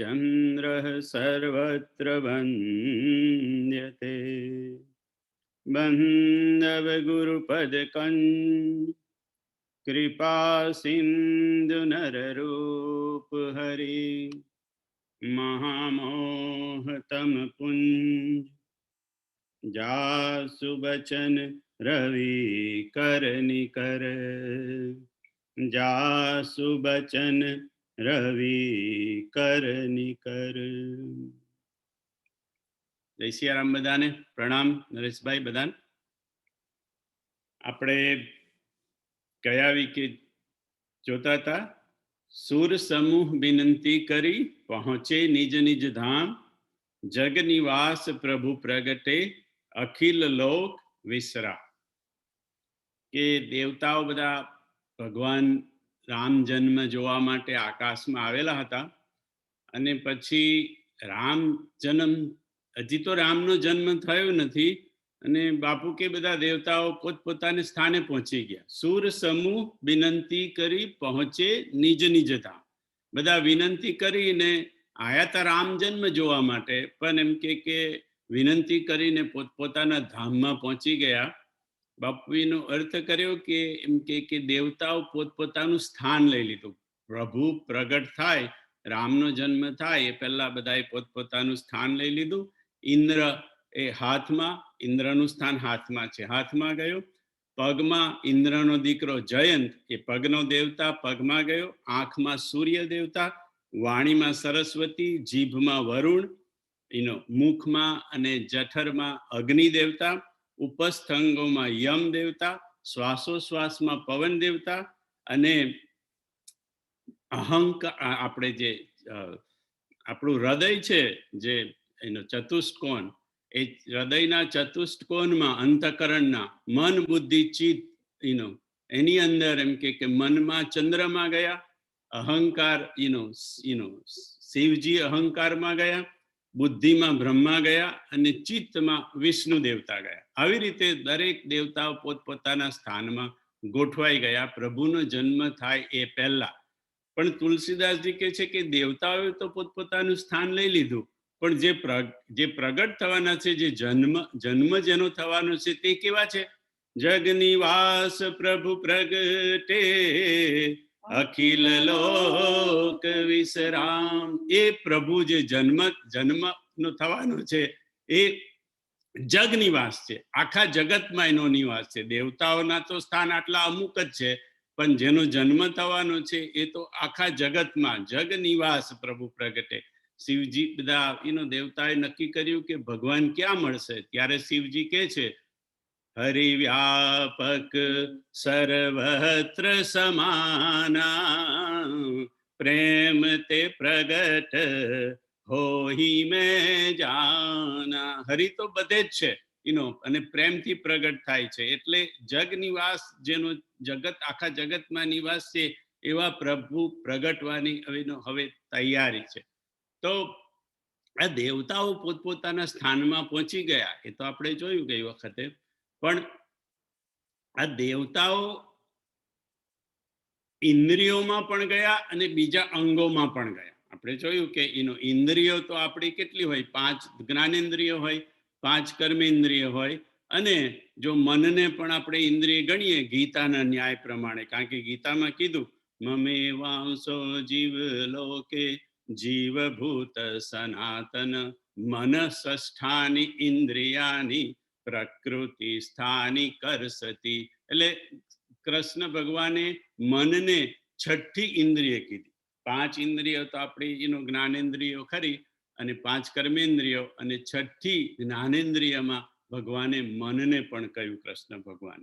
चन्द्रः सर्वत्र वन्द्यते बन्धवगुरुपदकन् कृपा सिन्धु नररूपहरि महामोहतमपुञ्ज जासु बचन रवि कर निकर जासु बचन रवि कर निकर। જય સિયારામ બધાને પ્રણામ. નરેશભાઈ બધાને આપણે કયા વિકે જોતા હતા? સુર સમૂહ વિનંતી કરી પહોંચે નિજ નિજ ધામ, જગ નિવાસ પ્રભુ પ્રગટે અખિલ લોક વિસરા. કે દેવતાઓ બધા ભગવાન રામ જન્મ જોવા માટે આકાશમાં આવેલા હતા અને પછી રામ જન્મ, હજી તો રામનો જન્મ થયો નથી અને બાપુ કે બધા દેવતાઓ પોતપોતાને સ્થાને પહોંચી ગયા. સુર સમૂહ વિનંતી કરી પહોંચે નિજ નિજ ધામ. બધા વિનંતી કરીને આયા હતા રામ જન્મ જોવા માટે, પણ એમ કે વિનંતી કરીને પોતપોતાના ધામમાં પહોંચી ગયા. બાપુનો અર્થ કર્યો કે એમ કે દેવતાઓ પોતપોતાનું સ્થાન લઈ લીધું. પ્રભુ પ્રગટ થાય, રામનો જન્મ થાય એ પહેલા બધાએ પોતપોતાનું સ્થાન લઈ લીધું. ઇન્દ્ર એ હાથમાં, ઇન્દ્રનું સ્થાન હાથમાં છે, હાથમાં ગયો. પગમાં ઇન્દ્રનો દીકરો જયંત એ પગનો દેવતા પગમાં ગયો. આંખમાં સૂર્ય દેવતા, વાણીમાં સરસ્વતી, જીભમાં વરુણ, મુખમાં અને જઠરમાં અગ્નિ દેવતા, ઉપસ્થંગોમાં યમ દેવતા, શ્વાસોશ્વાસમાં પવન દેવતા અને અહંકાર, આપણે જે આપણું હૃદય છે જે એનો ચતુષ્કોણ, એ હૃદયના ચતુષ્કોણમાં અંતઃકરણના મન બુદ્ધિ ચિત્ત એની અંદર એમ કે મનમાં ચંદ્રમાં ગયા, અહંકાર શિવજી અહંકારમાં ગયા, બુદ્ધિમાં બ્રહ્મા ગયા અને ચિત્તમાં વિષ્ણુ દેવતા ગયા. આવી રીતે દરેક દેવતાઓ પોતપોતાના સ્થાનમાં ગોઠવાઈ ગયા પ્રભુનો જન્મ થાય એ પહેલા. પણ તુલસીદાસજી કહે છે કે દેવતાઓએ તો પોતપોતાનું સ્થાન લઈ લીધું, પણ જે પ્રગટ થવાના છે, જે જન્મ જેનો થવાનો છે તે કેવા છે? જગ નિવાસ પ્રભુ પ્રગટે અખિલ લોક વિસરામ. એ પ્રભુ જે જન્મ નો થવાનો છે એ જગ નિવાસ છે, આખા જગતમાં એનો નિવાસ છે. દેવતાઓના તો સ્થાન આટલા અમુક જ છે, પણ જેનો જન્મ થવાનો છે એ તો આખા જગતમાં જગ નિવાસ પ્રભુ પ્રગટે. શિવજી બધા દેવતાએ નક્કી કર્યું કે ભગવાન ક્યાં મળશે? ત્યારે શિવજી કહે છે હરિ વ્યાપક સર્વત્ર સમાના, પ્રેમ તે પ્રગટ હોહી મેં જાના. હરિ તો બધે જ છે અને પ્રેમથી પ્રગટ થાય છે. એટલે જગ નિવાસ, જેનો જગત આખા જગતમાં નિવાસ છે, એવા પ્રભુ પ્રગટવાની હવે તૈયારી છે. તો આ દેવતાઓ પોતપોતાના સ્થાનમાં પહોંચી ગયા એ તો આપણે જોયું ગઈ વખતે. પણ આ દેવતાઓ ઇન્દ્રિયોમાં પણ ગયા અને બીજા અંગોમાં પણ ગયા. આપણે જોયું કે ઇન્દ્રિયો તો આપણી કેટલી હોય? 5 જ્ઞાનેન્દ્રિયો હોય, 5 કર્મેન્દ્રિયો હોય, અને જો મનને પણ આપણે ઇન્દ્રિય ગણીએ ગીતાના ન્યાય પ્રમાણે, કારણ કે ગીતામાં કીધું મમે વાંસો જીવ લોકે જીવભૂત સનાતન મન ષષ્ઠાની ઇન્દ્રિયાની પ્રકૃતિ સ્થાની કરસતી. એટલે કૃષ્ણ ભગવાને મનને 6ઠી ઇન્દ્રિય કીધી. 5 ઇન્દ્રિયો તો આપણી જ્ઞાનેન્દ્રિયો ખરી, અને 5 કર્મેન્દ્રિયો, અને 6ઠી જ્ઞાનેન્દ્રિયમાં ભગવાને મનને પણ કહ્યું, કૃષ્ણ ભગવાન.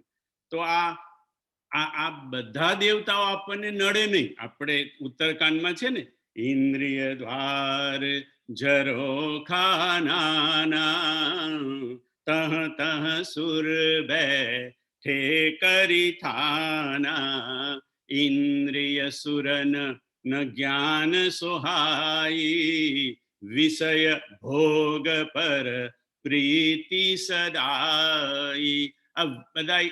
તો આ બધા દેવતાઓ આપણને નડે નહીં. આપણે ઉત્તરકાંડમાં છે ને, ઇન્દ્રિય દ્વાર ઝરોખાના તહ તહ સુર બે ઠેકરી થાના, ઇન્દ્રિય સુરન ન જ્ઞાન સોહાઈ, વિષય ભોગ પર પ્રીતિ સદાઈ. આ બધા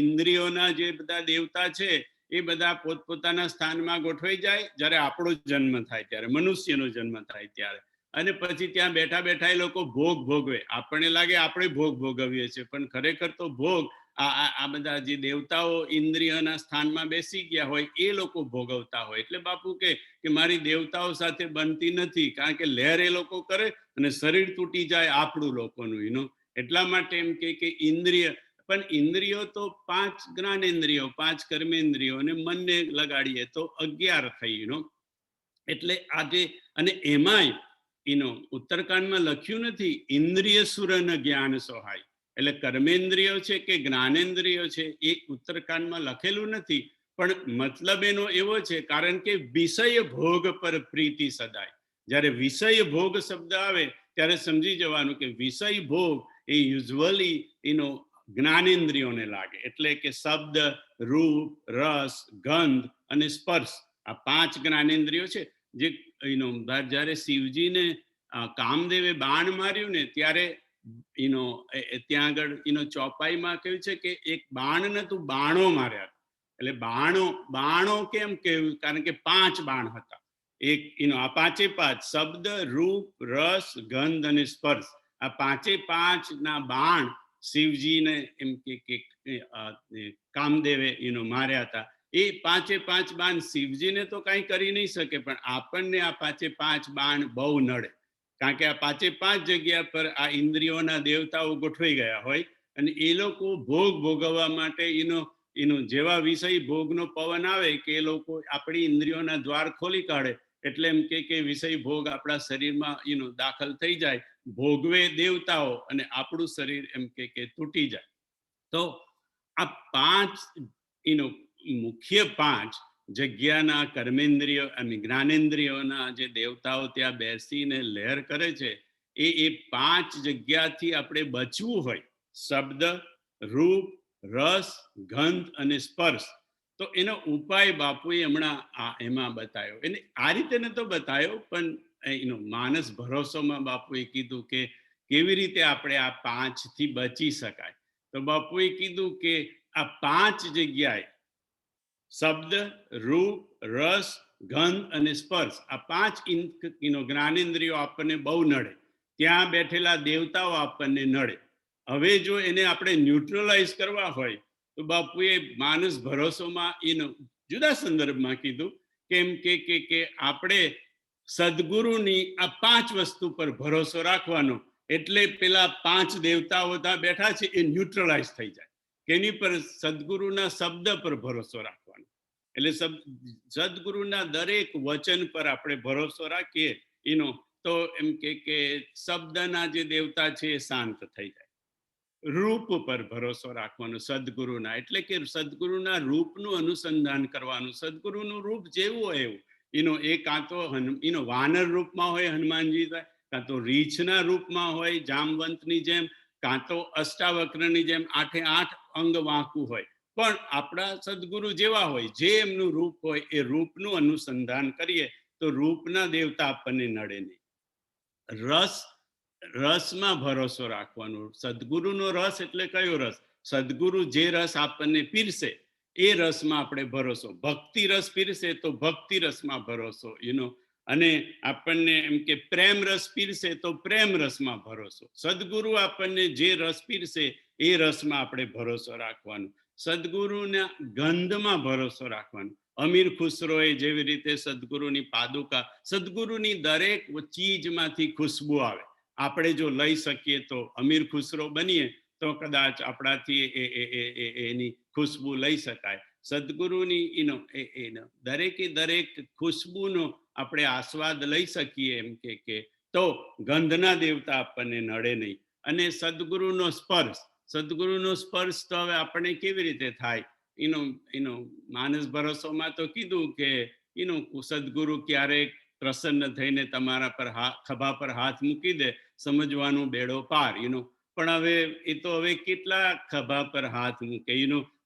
ઇન્દ્રિયોના જે બધા દેવતા છે એ બધા પોતપોતાના સ્થાનમાં ગોઠવાઈ જાય જ્યારે આપણો જન્મ થાય ત્યારે, મનુષ્યનો જન્મ થાય ત્યારે. અને પછી ત્યાં બેઠા બેઠા એ લોકો ભોગ ભોગવે. આપણને લાગે આપણે ભોગ ભોગવીએ છીએ, પણ ખરેખર તો ભોગ આ બધા જે દેવતાઓ ઇન્દ્રિયના સ્થાનમાં બેસી ગયા હોય એ લોકો ભોગવતા હોય. એટલે બાપુ કે મારી દેવતાઓ સાથે બનતી નથી, કારણ કે લહેર એ લોકો કરે અને શરીર તૂટી જાય આપણું લોકોનું. એટલા માટે એમ કે ઇન્દ્રિય, પણ ઇન્દ્રિયો તો 5 જ્ઞાનેન્દ્રિયો, 5 કર્મેન્દ્રિયો અને મનને લગાડીએ તો 11 થઈ. એટલે આજે, અને એમાંય ઉત્તરકાંડમાં લખ્યું નથી ઇન્દ્રિય સુરન જ્ઞાન સહાય, એટલે કર્મેન્દ્રિયો છે કે જ્ઞાનેન્દ્રિયો છે એ ઉત્તરકાંડમાં લખેલું નથી, પણ મતલબ એનો એવો છે, કારણ કે વિષય ભોગ પર પ્રીતિ સદાય. જ્યારે વિષય ભોગ શબ્દ આવે ત્યારે સમજી જવાનું કે વિષય ભોગ એ યુઝ્યુઅલી જ્ઞાનેન્દ્રિયોને લાગે. એટલે કે શબ્દ, રૂપ, રસ, ગંધ અને સ્પર્શ, આ 5 જ્ઞાનેન્દ્રિયો છે. જે જ્યારે શિવજીને કામદેવે બાણ માર્યું ને ત્યારે ત્યાં આગળ ચોપાઈમાં કહ્યું છે કે એક બાણ નતું, બાણો માર્યા. એટલે બાણો કેમ કહ્યું? કારણ કે 5 બાણ હતા. એક આ 5 શબ્દ, રૂપ, રસ, ગંધ અને સ્પર્શ, આ 5 ના બાણ શિવજીને એમ કે કામદેવે માર્યા હતા. એ 5 બાણ શિવજીને તો કઈ કરી નહીં શકે, પણ આપણને આ 5 બાણ બહુ નડે, કારણ કે આ 5 જગ્યા પર આ ઇન્દ્રિયોના દેવતાઓ ગોઠવાઈ ગયા હોય અને એ લોકો ભોગ ભોગવવા માટે જેવા વિષય ભોગનો પવન આવે કે એ લોકો આપણી ઇન્દ્રિયોના દ્વાર ખોલી કાઢે. એટલે એમ કે વિષય ભોગ આપણા શરીરમાં દાખલ થઈ જાય, ભોગવે દેવતાઓ અને આપણું શરીર એમ કે તૂટી જાય. તો આ 5 મુખ્ય 5 જગ્યાના કર્મેન્દ્રિયો અને જ્ઞાનેન્દ્રિયોના જે દેવતાઓ ત્યાં બેસીને લહેર કરે છે, એ 5 જગ્યાથી આપણે બચવું હોય, શબ્દ, રૂપ, રસ, ગંધ અને સ્પર્શ, તો એનો ઉપાય બાપુએ હમણાં એમાં બતાવ્યો. એને આ રીતે નતો બતાવ્યો, પણ માનસ ભરોસોમાં બાપુએ કીધું કે કેવી રીતે આપણે આ 5 થી બચી શકાય. તો બાપુએ કીધું કે આ 5 જગ્યાએ શબ્દ, રૂપ, રસ, ગંધ અને સ્પર્શ, આ 5 જ્ઞાનેન્દ્રિયો આપણને બહુ નડે. ત્યાં બેઠેલા દેવતાઓ આપણને નડે. હવે જો એને આપણે ન્યુટ્રલાઇઝ કરવા હોય તો બાપુએ માનસ ભરોસોમાં જુદા સંદર્ભમાં કીધું કેમ કે આપણે સદગુરુની આ 5 વસ્તુ પર ભરોસો રાખવાનો, એટલે પેલા 5 દેવતાઓ ત્યાં બેઠા છે એ ન્યુટ્રલાઇઝ થઈ જાય. કેની પર? સદગુરુના શબ્દ પર ભરોસો રાખવાનો. એટલે સદગુરુના દરેક વચન પર આપણે ભરોસો રાખીએ તો એમ કે શબ્દના જે દેવતા છે એ શાંત થઈ જાય. રૂપ પર ભરોસો રાખવાનો સદગુરુના, એટલે કે સદગુરુના રૂપનું અનુસંધાન કરવાનું. સદગુરુનું રૂપ જેવું હોય એવું, એ કાં તો વાનર રૂપમાં હોય હનુમાનજી, કાં તો રીંછના રૂપમાં હોય જામવંતની જેમ, કાં તો અષ્ટાવક્રની જેમ 8 અંગ વાંકું હોય. પણ આપણા સદગુરુ જેવા હોય, જે એમનું રૂપ હોય એ રૂપનું અનુસંધાન કરીએ તો રૂપના દેવતા આપણને નડે નહીં. રસમાં ભરોસો રાખવાનો. સદગુરુનો રસ એટલે કયો રસ? સદગુરુ જે રસ આપણને પીરસે એ રસમાં આપણે ભરોસો. ભક્તિ રસ પીરસે તો ભક્તિ રસમાં ભરોસો, અને આપણને એમ કે પ્રેમ રસ પીરસે તો પ્રેમ રસમાં ભરોસો. સદગુરુ આપણને જે રસ પીરસે એ રસમાં આપણે ભરોસો રાખવાનો. સદગુરુના ગંધમાં ભરોસો રાખવાનો. અમીર ખુસરોએ જેવી રીતે સદગુરુની પાદુકા, સદગુરુની દરેક ચીજમાંથી ખુશ્બુ આવે. આપણે જો લઈ શકીએ તો અમીર ખુસરો બનીએ તો કદાચ આપણાથી એની ખુશ્બુ લઈ શકાય. સદગુરુની દરેક ખુશ્બુનો આપણે આસ્વાદ લઈ શકીએ એમ કે તો ગંધના દેવતા આપણને નડે નહીં. અને સદગુરુનો સ્પર્શ તો હવે આપણે કેવી રીતે થાય? માનસ ભરોસોમાં તો કીધું કે સદગુરુ ક્યારેક પ્રસન્ન થઈને તમારા પર ખભા પર હાથ મૂકી દે, સમજવાનું બેડો પાર. પણ હવે એ તો હવે કેટલા ખભા પર હાથ મૂકે?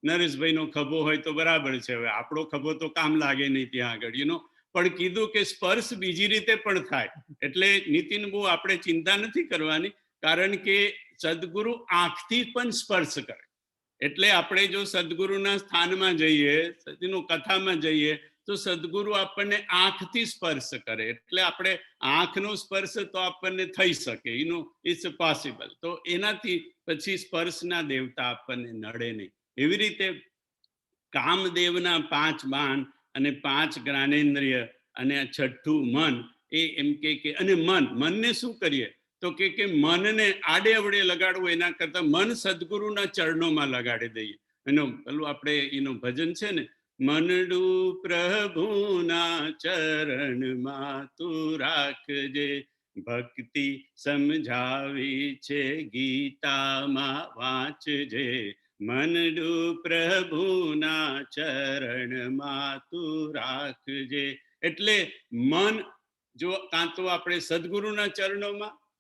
નરેશભાઈનો ખભો હોય તો બરાબર છે, હવે આપણો ખભો તો કામ લાગે નહીં ત્યાં આગળ. પણ કીધું કે સ્પર્શ બીજી રીતે પણ થાય. એટલે નીતિન, બહુ આપણે ચિંતા નથી કરવાની, કારણ કે સદગુરુ આંખથી પણ સ્પર્શ કરે. એટલે આપણે જો સદગુરુના સ્થાનમાં જઈએ, એનું કથામાં જઈએ, તો સદગુરુ આપણને આંખથી સ્પર્શ કરે. એટલે આપણે આંખનો સ્પર્શ તો આપણને થઈ શકે, ઇટ્સ પોસિબલ. તો એનાથી પછી સ્પર્શના દેવતા આપણને નડે નહીં. એવી રીતે કામદેવના 5 બાણ અને 5 જ્ઞાનેન્દ્રિય અને આ છઠ્ઠું મન, એ એમ કે અને મનને શું કરીએ? તો કે મનને આડે અવડે લગાડવું એના કરતા મન સદગુરુના ચરણોમાં લગાડી દઈએ. પેલું આપણે એનું ભજન છે ને, મનડું પ્રભુના ચરણમાં તું રાખજે, ભક્તિ સમજાવી છે ગીતામાં વાંચજે, મનડું પ્રભુના ચરણમાં તું રાખજે. એટલે મન જો કાં તો આપણે સદગુરુના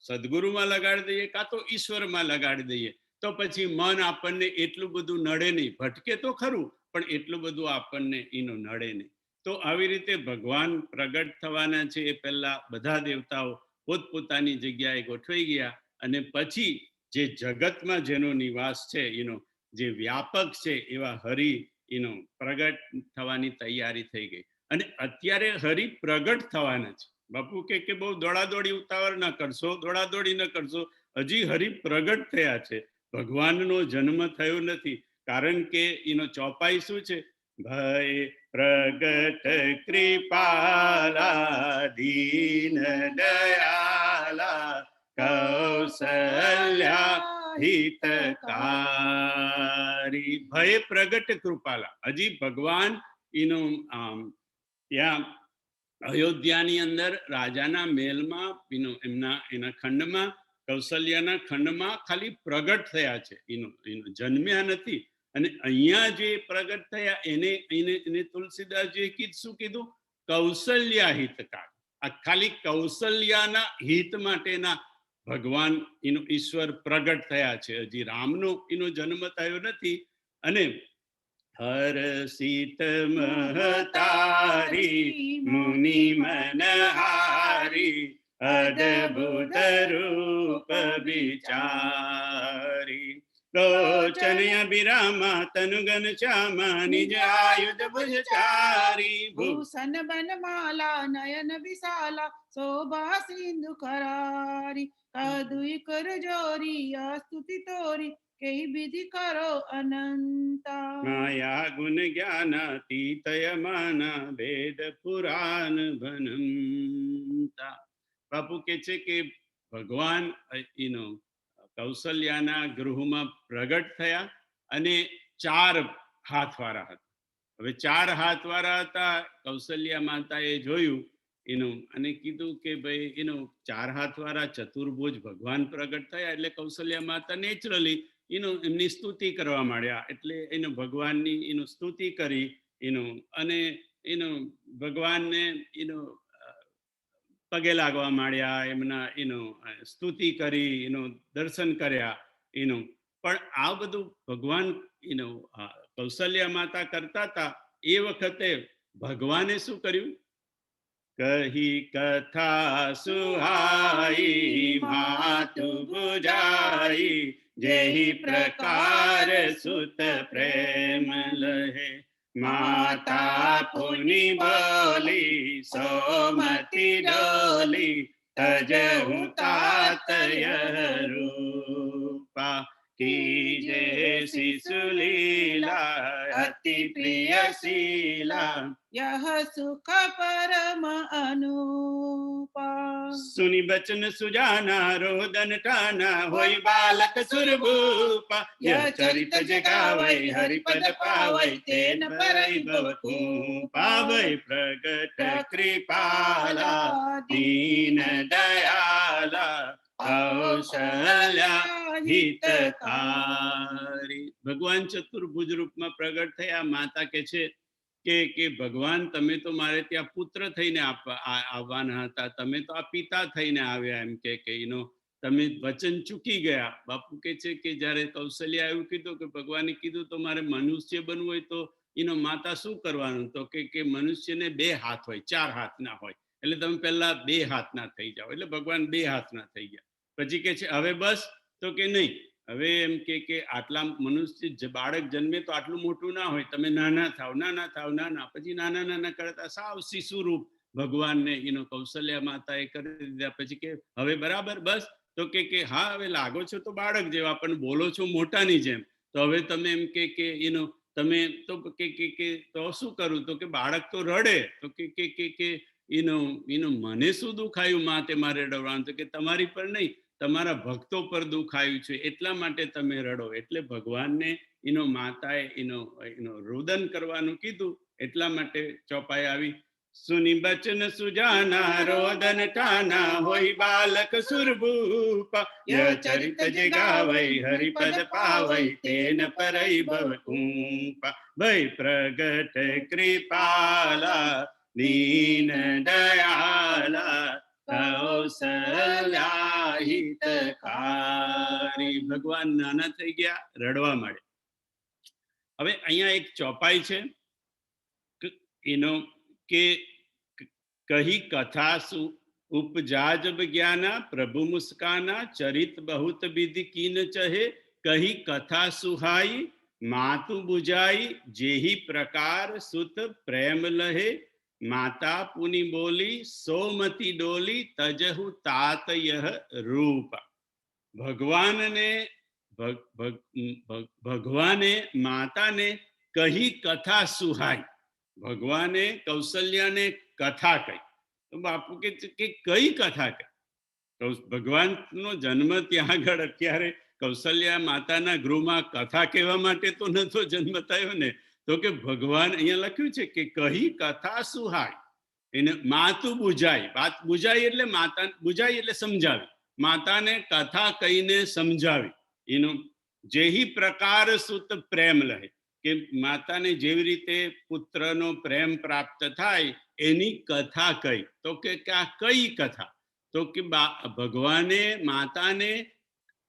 સદગુરુમાં લગાડી દઈએ, કાં તો ઈશ્વરમાં લગાડી દઈએ, તો પછી મન આપણને એટલું બધું નડે નહીં. ભટકે તો ખરું, પણ એટલું બધું આપણને એનું નડે નહીં. તો આવી રીતે ભગવાન પ્રગટ થવાના છે એ પહેલા બધા દેવતાઓ પોતપોતાની જગ્યાએ ગોઠવાઈ ગયા, અને પછી જે જગતમાં જેનો નિવાસ છે, જે વ્યાપક છે એવા હરિ પ્રગટ થવાની તૈયારી થઈ ગઈ. અને અત્યારે હરિ પ્રગટ થવાના છે. બાપુ કે બહુ દોડાદોડી ઉતાવળ ન કરશો, દોડાદોડી ન કરશો. હજી હરિ પ્રગટ થયા છે, ભગવાનનો જન્મ થયો નથી. કારણ કે ચોપાઈ શું છે? ભય પ્રગટ કૃપાલા દીન દયાલા કૌશલ્યા હિતકારી. ભય પ્રગટ કૃપાલા. હજી ભગવાન ત્યાં અયોધ્યાની અંદર રાજાના મહેલમાં એના ખંડમાં, કૌશલ્યાના ખંડમાં ખાલી પ્રગટ થયા છે, જન્મ્યા નથી. અને અહીંયા જે પ્રગટ થયા એને તુલસીદાસજીએ શું કીધું? કૌશલ્યા હિતકાર. આ ખાલી કૌશલ્યાના હિત માટેના ભગવાન ઈશ્વર પ્રગટ થયા છે. હજી રામનો જન્મ થયો નથી. અને હર સીત મહતારી મુનિ મનહારી અદભુત રૂપ વિચારી, લોચન અભિરામા તનુગન શ્યામા નિજ આયુધ ભુજચારી, ભૂષણ બનમાલા નયન વિશાલા શોભા સિંધુ ખરારી, કદુઈ કર જોરી સ્તુતિ તોરી કઈ વિધિ કરો અનંતા, માયા ગુણ જ્ઞાનાતીતય માના વેદ પુરાણ ભનંતા. બાપુ કે છે કે ભગવાન કૌશલ્યાના ગૃહમાં પ્રગટ થયા અને 4 હાથવાળા હતા. હવે 4 હાથવાળા હતા. કૌશલ્યા માતાએ જોયું અને કીધું કે ભાઈ 4 હાથવાળા ચતુર્ભુજ ભગવાન પ્રગટ થયા. એટલે કૌશલ્યા માતા નેચરલી એમની સ્તુતિ કરવા માંડ્યા. એટલે ભગવાનની સ્તુતિ કરી અને ભગવાનને પગે લાગવા માંડ્યા, એમના સ્તુતિ કરી, દર્શન કર્યા. પણ આ બધું ભગવાન કૌશલ્યા માતા કરતા હતા. એ વખતે ભગવાને શું કર્યું? કહી કથા સુહાઈ માતુ બુજાઈ, જેહી પ્રકાર સુત પ્રેમ લહે, માતા પુની બોલી સોમતી ડોલી, તજહુ તાતય રૂપા, કીજે શિશુ લીલા અતિ પ્રિય શીલા, यह सुख परम अनुपा, सुनि बचन सुजाना रोदन ठाना, होई बालक सुरभूपा, यह चरित जगावै हरिपद पावै, तेन परई भव कूपा, भय प्रगट कृपाला दीन दयाला કૌશલ્યા હિતકારી. ભગવાન ચતુર્ભુજ રૂપમાં પ્રગટ થયા. માતા કે છે કે ભગવાન, તમે તો મારે ત્યાં પુત્ર થઈને આવવાના હતા, તમે તો આ પિતા થઈને આવ્યા. એમ કે તમે વચન ચૂકી ગયા. બાપુ કે છે કે જયારે કૌશલ્યા એવું કીધું કે ભગવાને કીધું તો મારે મનુષ્ય બનવું હોય તો માતા શું કરવાનું? તો કે મનુષ્યને 2 હાથ હોય, 4 હાથ ના હોય. એટલે તમે પહેલા 2 હાથના થઈ જાઓ. એટલે ભગવાન 2 હાથના થઈ ગયા. પછી કે છે હવે બસ? તો કે નહીં, હવે એમ કે આટલા મનુષ્ય બાળક જન્મે તો આટલું મોટું ના હોય, તમે નાના થાવ નાના, પછી નાના કરતા સાવ શિશુ રૂપ ભગવાનને કૌશલ્યા માતા એ કરી દીધા. પછી કે હવે બરાબર બસ, તો કે હા હવે લાગો છો તો બાળક જેવા પણ બોલો છો મોટાની જેમ, તો હવે તમે એમ કે તમે તો કે તો શું કરું, તો કે બાળક તો રડે, તો કે મને શું દુખાયું માં તે મારે રડવાનું, તો કે તમારી પર નહીં, તમારા ભક્તો પર દુખાયું છે એટલા માટે તમે રડો. એટલે ભગવાનને માતાએ રુદન કરવાનું કીધું, એટલા માટે ચોપાઈ આવી. સુની બચન સુજાના રોદન ટાના, હોય બાલક સુરભૂપા, ય ચરિત જે ગાવઈ હરિપદ પાવઈ, તેન પરઈ ભવ કુંપા. ભય પ્રગટ કૃપાલા દીન દયાલા, કૌશલ્યા હિતકારી. ભગવાન નાના થઈ ગયા, રડવા માંડે. હવે અહીંયા એક ચોપાઈ છે કે કહી કથા સુ ઉપજા જબ જ્ઞાના, પ્રભુ મુસ્કાના ચરિત બહુત વિધિ कीन चहे, કહી કથા સુહાઈ માતુ બુજાઈ, જેહી પ્રકાર સુત પ્રેમ લહે, માતા પુની બોલી સોમતી ડોલી, તજહુ तात यह रूप. ભગવાને માતાને કહી કથા સુહાઈ, ભગવાને કૌશલ્યાને કથા કહી. તો બાપુ કે કઈ કથા કહી? ભગવાનનો જન્મ ત્યાં આગળ અત્યારે કૌશલ્યા માતાના ગૃહમાં કથા કહેવા માટે તો નતો જન્મ થયો ને, તો કે ભગવાન અહીંયા લખ્યું છે કે કહી કથા સુહાય, એને માતું બુજાઈ. વાત બુજાઈ એટલે માતા બુજાઈ એટલે સમજાવી, માતાને કથા કહીને સમજાવી. એનો જેહી પ્રકાર સુત પ્રેમ લહે, કે માતાને જેવી રીતે પુત્રનો પ્રેમ પ્રાપ્ત થાય એની કથા કહી. તો કે આ કઈ કથા? તો કે ભગવાને માતાને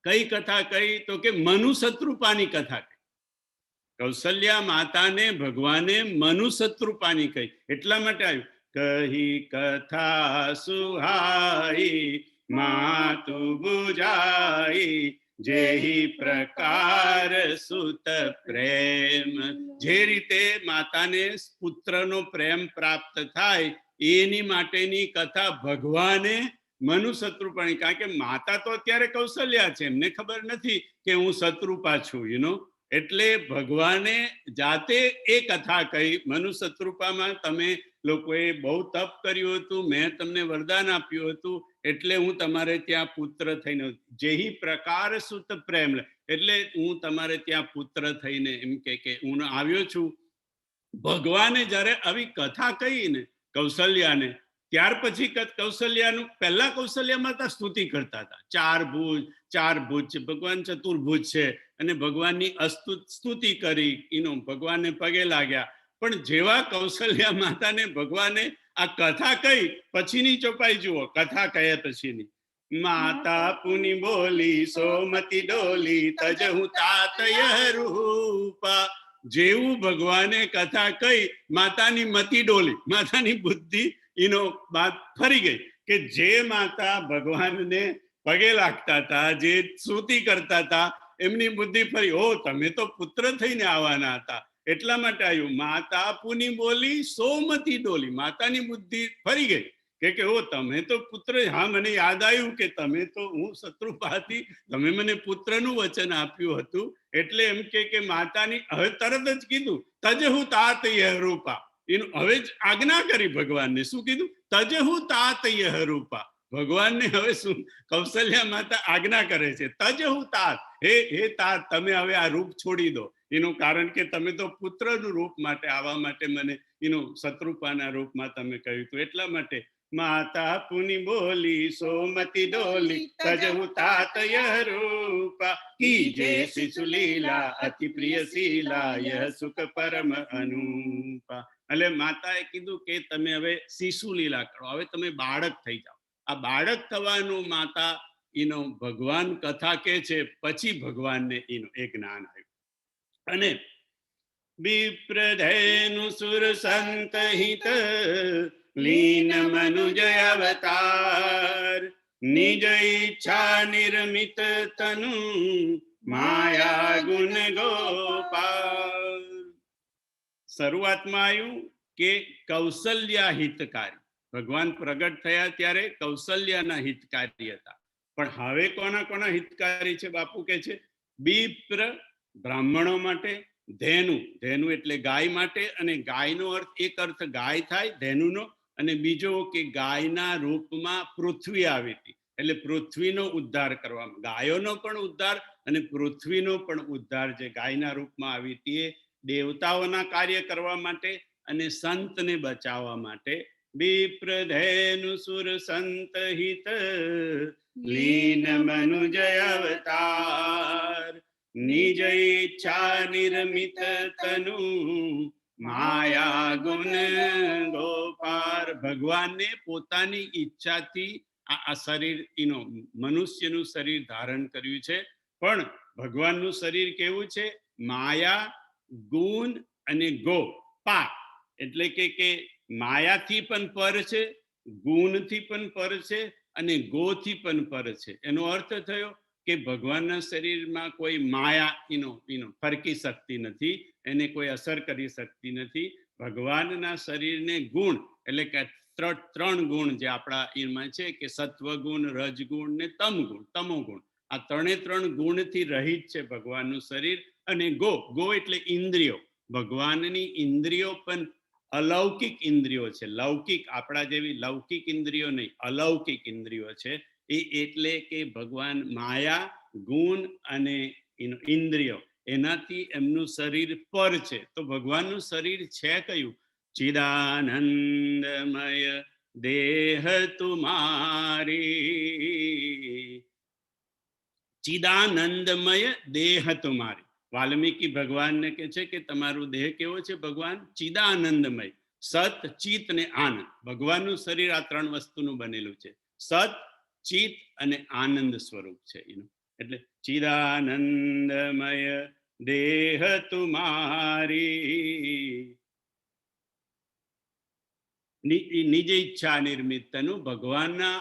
કઈ કથા કહી? તો કે મનુ શત્રુપાની કથા કહી. કૌશલ્યા માતાને ભગવાને મનુ શત્રુપાની કહી. એટલા માટે આવ્યું કહી કથા સુહાઈ માતુ બુજાઈ, જેહી પ્રકાર સુત પ્રેમ. જે રીતે માતાને પુત્રનો પ્રેમ પ્રાપ્ત થાય એની માટેની કથા ભગવાને મનુ શત્રુપાની. કારણ કે માતા તો અત્યારે કૌશલ્યા છે, એમને ખબર નથી કે હું શત્રુપા છું, એટલે ભગવાને જાતે એ કથા કહી. મનુ શત્રુપામાં તમે લોકોએ બહુ તપ કર્યું હતું, મેં તમને વરદાન આપ્યું હતું, એટલે હું તમારે ત્યાં પુત્ર થઈને, જેહી પ્રકાર સુત પ્રેમ, એટલે હું તમારે ત્યાં પુત્ર થઈને એમ કે હું આવ્યો છું. ભગવાને જયારે આવી કથા કહી ને કૌશલ્યાને, ત્યાર પછી કૌશલ્યાનું, પહેલા કૌશલ્યા માતા સ્તુતિ કરતા હતા, ચાર ભુજ છે, ભગવાન ચતુર્ભુજ છે, અને ભગવાનની સ્તુતિ કરી, ભગવાનને પગે લાગ્યા. પણ જેવા કૌશલ્યા માતાને ભગવાને આ કથા કહી, પછીની ચોપાઈ જુઓ, કથા કહ્યા પછીની. માતા પુની બોલી સોમતી ડોલી, તજહુ तात यह रूपा. જેવું ભગવાને કથા કહી, માતાની મતી ડોલી, માતાની બુદ્ધિ બાત ફરી ગઈ. કે જે માતા ભગવાનને પગે લાગતા હતા, જે સ્તુતિ કરતા હતા, એમની બુદ્ધિ ફરી, ઓ તમે તો પુત્ર થઈને આવવાના હતા, એટલા માટે આવ્યું. માતા પુની બોલી સોમતી ડોલી, માતાની બુદ્ધિ ફરી ગઈ કે ઓ તમે તો પુત્ર. હા, મને યાદ આવ્યું કે તમે તો, હું શત્રુપા હતી, તમે મને પુત્રનું વચન આપ્યું હતું, એટલે એમ કે માતાની હવે તરત જ કીધું તજહુ तात यह रूपा. એનું હવે જ આજ્ઞા કરી ભગવાનને. શું કીધું? તજહુ तात यह रूपा. ભગવાનને હવે શું કૌશલ્યા માતા આજ્ઞા કરે છે, તજહુ तात, હે तात, તમે હવે આ રૂપ છોડી દો. એનું કારણ કે તમે તો પુત્રનું રૂપ માટે આવવા માટે મને શત્રુપાના રૂપમાં તમે કહ્યું હતું, એટલા માટે. માતા પુની બોલી સોમતી ડોલી, તજહુ तात यह रूपा. कीजे शिशु लीला अति प्रिय शीला, यह सुख परम अनूपा. એટલે માતાએ કીધું કે તમે હવે શિશુ લીલા કરો, હવે તમે બાળક થઈ જાઓ. આ બાળક થવાનું માતા ભગવાન કથા કે છે, પછી ભગવાનને એ જ્ઞાન આવ્યું. અને વિપ્રધેનુ સુર સંત હિત લીન મનુજય અવતાર, નિજ ઈચ્છા નિર્મિત તનુ માયા ગુણ ગોપાલ. શરૂઆતમાં આવ્યું કે કૌશલ્યા હિતકારી. ભગવાન પ્રગટ થયા ત્યારે કૌશલ્યાના હિતકારી હતા. પણ હવે કોના કોના હિતકારી છે? બાપુ કે છે વિપ્ર બ્રાહ્મણો માટે, ધેનુ, ધેનુ એટલે ગાય માટે, અને ગાયનો અર્થ, એક અર્થ ગાય થાય ધેનુનો, અને બીજો કે ગાયના રૂપમાં પૃથ્વી આવી હતી, એટલે પૃથ્વીનો ઉદ્ધાર કરવામાં, ગાયોનો પણ ઉદ્ધાર અને પૃથ્વીનો પણ ઉદ્ધાર જે ગાયના રૂપમાં આવી હતી, એ દેવતાઓના કાર્ય કરવા માટે અને સંતને બચાવવા માટે. વિપ્રધેનુ સુર સંત હિત લીન મનુજય અવતાર, નિજ ઈચ્છા નિર્મિત તનુ માયા ગુણ ગોપાર. ભગવાનને પોતાની ઈચ્છાથી આ શરીર, મનુષ્યનું શરીર ધારણ કર્યું છે. પણ ભગવાનનું શરીર કેવું છે? માયા, ગુણ અને ગો પા, એટલે કે માયાથી પણ પર છે, ગુણથી પણ પર છે અને ગોથી પણ પર છે. એનો અર્થ થયો કે ભગવાનના શરીરમાં કોઈ માયા ફરકી શકતી નથી, એને કોઈ અસર કરી શકતી નથી. ભગવાનના શરીરને ગુણ, એટલે કે ત્રણ ગુણ જે આપણા એમાં છે કે સત્વગુણ, રજગુણ ને તમોગુણ, આ ત્રણ ગુણથી રહિત છે ભગવાનનું શરીર. અને ગો એટલે ઇન્દ્રિયો. ભગવાનની ઇન્દ્રિયો પણ અલૌકિક ઇન્દ્રિયો છે. લૌકિક, આપણા જેવી લૌકિક ઇન્દ્રિયો નહીં, અલૌકિક ઇન્દ્રિયો છે. એ એટલે કે ભગવાન માયા, ગુણ અને ઇન્દ્રિયો, એનાથી એમનું શરીર પર છે. તો ભગવાનનું શરીર છે કયું? ચિદાનંદમય દેહ તુમારી, ચિદાનંદમય દેહ તુમારી. વાલ્મીકી ભગવાનને કહે છે કે તમારું દેહ કેવો છે ભગવાન? ચિદાનંદમય. સત, ચિત ને આનંદ. ભગવાનનું શરીર આ ત્રણ વસ્તુનું બનેલું છે. સત, ચિત અને આનંદ સ્વરૂપ છે. એટલે ચિદાનંદમય દેહ તુમારી, નિજ ઈચ્છા નિર્મિતનું. ભગવાનના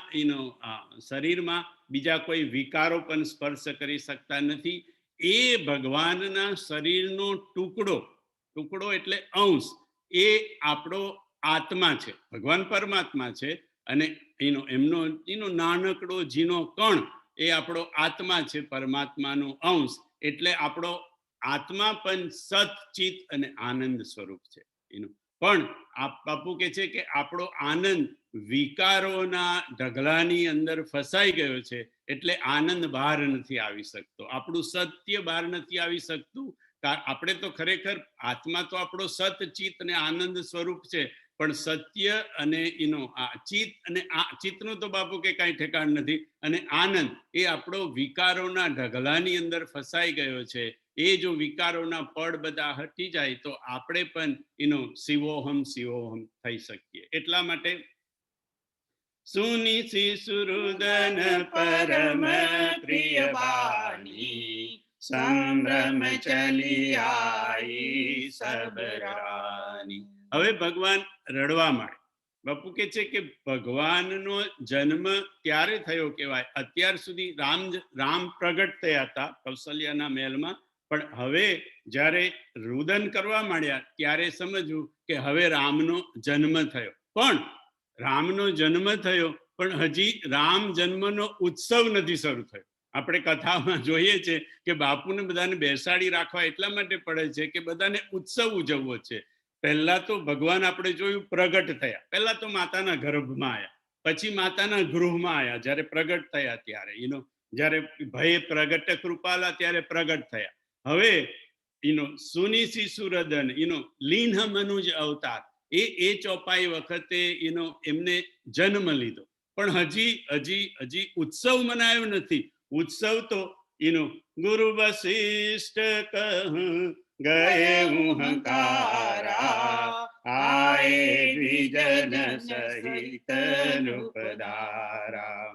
શરીરમાં બીજા કોઈ વિકારો પણ સ્પર્શ કરી શકતા નથી. એ ભગવાનના શરીરનો ટુકડો એટલે અંશ, એ આપણો આત્મા છે. ભગવાન પરમાત્મા છે અને એમનો નાનકડો ઝીણો કણ એ આપણો આત્મા છે, પરમાત્માનો અંશ. એટલે આપણો આત્મા પણ સત, ચિત અને આનંદ સ્વરૂપ છે. પણ આ બાપુ કે છે કે આપણો આનંદ વિકારોના ઢગલાની અંદર ફસાઈ ગયો છે, એટલે આનંદ બહાર નથી આવી શકતો. આપણું સત્ય બહાર નથી આવી શકતું. આપણે તો ખરેખર આત્મા તો આપણો સત, ચિત અને આનંદ સ્વરૂપ છે. પણ સત્ય અને ચિત અને ચિત્તનું તો બાપુ કે કાંઈ ઠેકાણ નથી. અને આનંદ એ આપણો વિકારોના ઢગલાની અંદર ફસાઈ ગયો છે. એ જો વિકારોના પડ બધા હટી જાય તો આપણે પણ શિવોહમ શિવોહમ થઈ શકીએ. એટલા માટે સુનિશી સુરુદન પરમ પ્રિય બાની, સંભ્રમ ચલી આઈ સબરાની. હવે ભગવાન રડવા માંડે. બાપુ કે છે કે ભગવાનનો જન્મ ત્યારે થયો કહેવાય. અત્યાર સુધી રામ પ્રગટ થયા હતા કૌશલ્યાના મહેલમાં, પણ હવે જ્યારે રુદન કરવા માંડ્યા ત્યારે સમજવું કે હવે રામનો જન્મ થયો. પણ રામનો જન્મ થયો પણ હજી રામ જન્મનો ઉત્સવ નથી શરૂ થયો. આપણે કથામાં જોઈએ છે કે બાપુને બધાને બેસાડી રાખવા એટલા માટે પડે છે કે બધાને ઉત્સવ ઉજવવો છે. પહેલા તો ભગવાન આપણે જોયું પ્રગટ થયા, પહેલા તો માતાના ગર્ભમાં આવ્યા, પછી માતાના ગૃહમાં આવ્યા જ્યારે પ્રગટ થયા ત્યારે, જ્યારે ભય પ્રગટ કૃપાલા ત્યારે પ્રગટ થયા. હવે સુનિશી સુરદન લીન મનુજ અવતાર, એ ચોપાઈ વખતે એમને જન્મ લીધો. પણ હજી ઉત્સવ મનાયો નથી. ઉત્સવ તો ગુરુ વશિષ્ઠ કહ ગયે હુંકારા, આયે દ્વિજન સહિત નૃપધારા,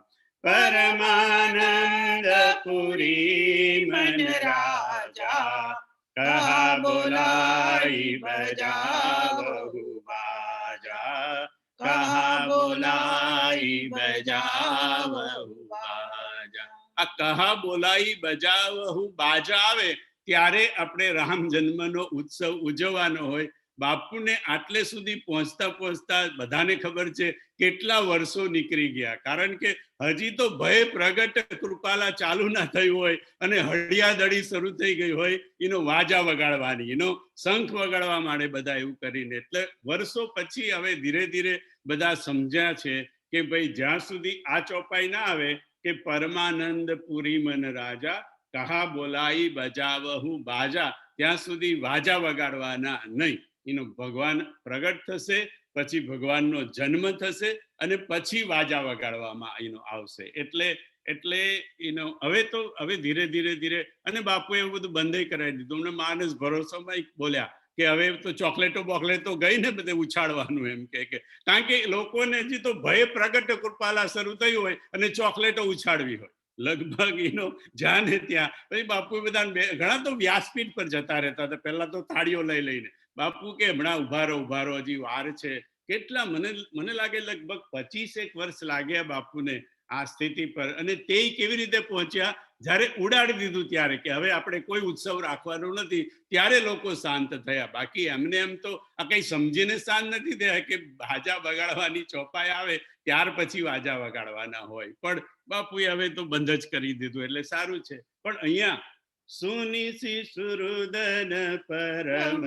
પરમાનંદ પુરી મન રાજા, કહા બોલાઈ બજાવહુ બાજા, કહા બોલાઈ બજાવહુ બાજા. આ કહા બોલાઈ બજાવહુ બાજા આવે ત્યારે આપણે રામ જન્મનો ઉત્સવ ઉજવવાનો હોય. બાપુને આટલે સુધી પહોંચતા પહોંચતા બધાને ખબર છે કેટલા વર્ષો નીકળી ગયા, કારણ કે હજી તો ભય પ્રગટ કૃપાલા ચાલુ ના થયું હોય અને હળિયાદળી શરૂ થઈ ગઈ હોય એનો વાજા વગાડવાની, એનો શંખ વગાડવા માંડે બધા એવું કરીને. એટલે વર્ષો પછી હવે ધીરે ધીરે બધા સમજ્યા છે કે ભાઈ જ્યાં સુધી આ ચોપાઈ ના આવે કે પરમાનંદ પુરી મન રાજા કહા બોલાઈ બજાવહુ બાજા, ત્યાં સુધી વાજા વગાડવાના નહીં. એનો ભગવાન પ્રગટ થશે, પછી ભગવાનનો જન્મ થશે અને પછી વાજા વગાડવામાં એનો આવશે. એટલે એનો હવે ધીરે ધીરે ધીરે, અને બાપુએ એવું બધું બંધ કરાવી દીધું. અમને માનસ ભરોસામાં બોલ્યા કે હવે તો ચોકલેટો બોકલેટો ગઈ ને બધે ઉછાળવાનું, એમ કે કારણ કે લોકોને હજી તો ભય પ્રગટ કૃપાલા શરૂ થયું હોય અને ચોકલેટો ઉછાળવી હોય લગભગ એનો જ્યાં ને ત્યાં. પછી બાપુ બધા ઘણા તો વ્યાસપીઠ પર જતા રહેતા હતા પહેલા તો થાળીઓ લઈ લઈને. બાપુ કે હમણાં ઉભા રહો હજી વાર છે. કેટલા મને લાગે લગભગ 25 વર્ષ લાગ્યા બાપુને આ સ્થિતિ પર. અને તે કેવી રીતે પહોંચ્યા? જ્યારે ઉડાડી દીધું ત્યારે કે હવે આપણે કોઈ ઉત્સવ રાખવાનો નથી, ત્યારે લોકો શાંત થયા. બાકી એમને એમ તો આ કઈ સમજીને શાંત નથી થયા કે વાજા વગાડવાની ચોપાઈ આવે ત્યાર પછી વાજા વગાડવાના હોય. પણ બાપુએ હવે તો બંધ જ કરી દીધું એટલે સારું છે. પણ અહીંયા સુની શિશુરુદન પરમ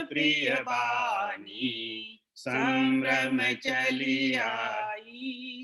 પ્રિય બાની સંભ્રમ ચલી આઈ.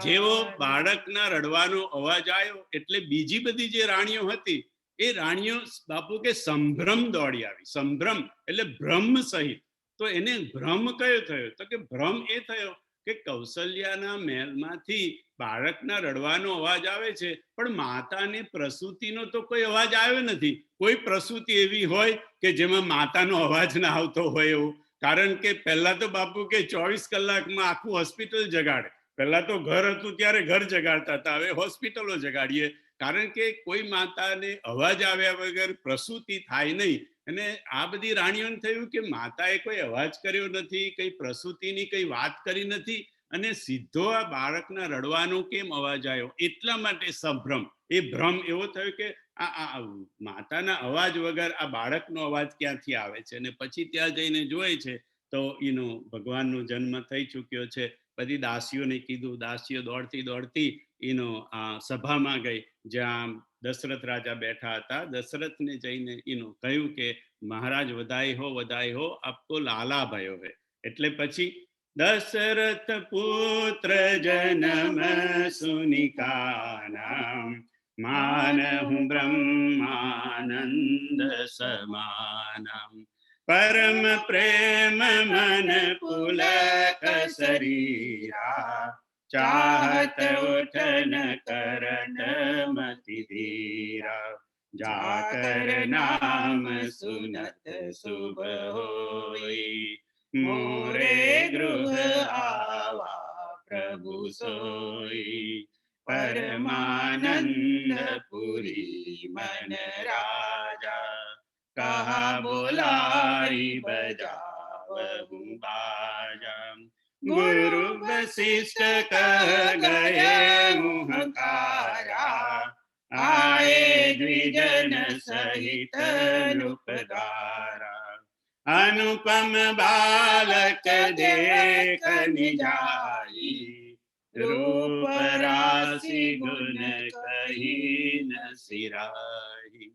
જેવો બાળકના રડવાનો અવાજ આવ્યો એટલે બીજી બધી જે રાણીઓ હતી એ રાણીઓ બાપુ કે સંભ્રમ દોડી આવી. સંભ્રમ એટલે ભ્રમ સહિત. તો એને ભ્રમ કયો થયો? તો કે ભ્રમ એ થયો કે કૌશલ્યાના મહેલમાંથી બાળકના રડવાનો અવાજ આવે છે, પણ માતાને પ્રસૂતિનો તો કોઈ અવાજ આવ્યો નથી. કોઈ પ્રસૂતિ એવી હોય કે જેમાં માતાનો અવાજ ના આવતો હોય એવું? કારણ કે પહેલા તો બાપુ કે 24 કલાકમાં આખું હોસ્પિટલ જગાડે. પહેલા તો ઘર હતું ત્યારે ઘર જગાડતા હતા, હવે હોસ્પિટલો જગાડીએ. કારણ કે કોઈ માતાને અવાજ આવ્યા વગર પ્રસૂતિ થાય નહીં. અને આ બધી રાણીઓને થયું કે માતાએ કોઈ અવાજ કર્યો નથી, કઈ પ્રસૂતિની કઈ વાત કરી નથી, અને સીધો આ બાળકના રડવાનો કેમ અવાજ આવ્યો? એટલા માટે સંભ્રમ, એ ભ્રમ એવો થયો કે આ માતાના અવાજ વગર આ બાળકનો અવાજ ક્યાંથી આવે છે? અને પછી ત્યાં જઈને જોયે છે તો એનો ભગવાનનો જન્મ થઈ ચૂક્યો છે. બધી દાસીઓને કીધું, દાસીઓ દોડતી એનો સભામાં ગઈ જ્યાં દશરથ રાજા બેઠા હતા. દશરથને જઈને એનું કહ્યું કે મહારાજ વધાઈ હો આપકો લાલા ભયો હે. એટલે પછી દશરથ પુત્ર જન્મ સુનિકાનામ માનહુ બ્રહ્માનંદ સમાનામ પરમ પ્રેમ મન પુલક શરીરા ચાહત ઉઠન કરટ મતિ ધીરા જાકર નામ સુનત શુભ હોઈ મોરે ગૃહ આવા પ્રભુ સોઈ પરમાનંદ પુરી મન રાજા કહા બોલાઈ બજાવહુ બાજા ગુરુ વશિષ્ઠ કહ ગયે મુહકારા આયે દ્વિજન સહિત રૂપધારા अनुपम बालक देख निजाई रूप राशि गुण कही न सिराई.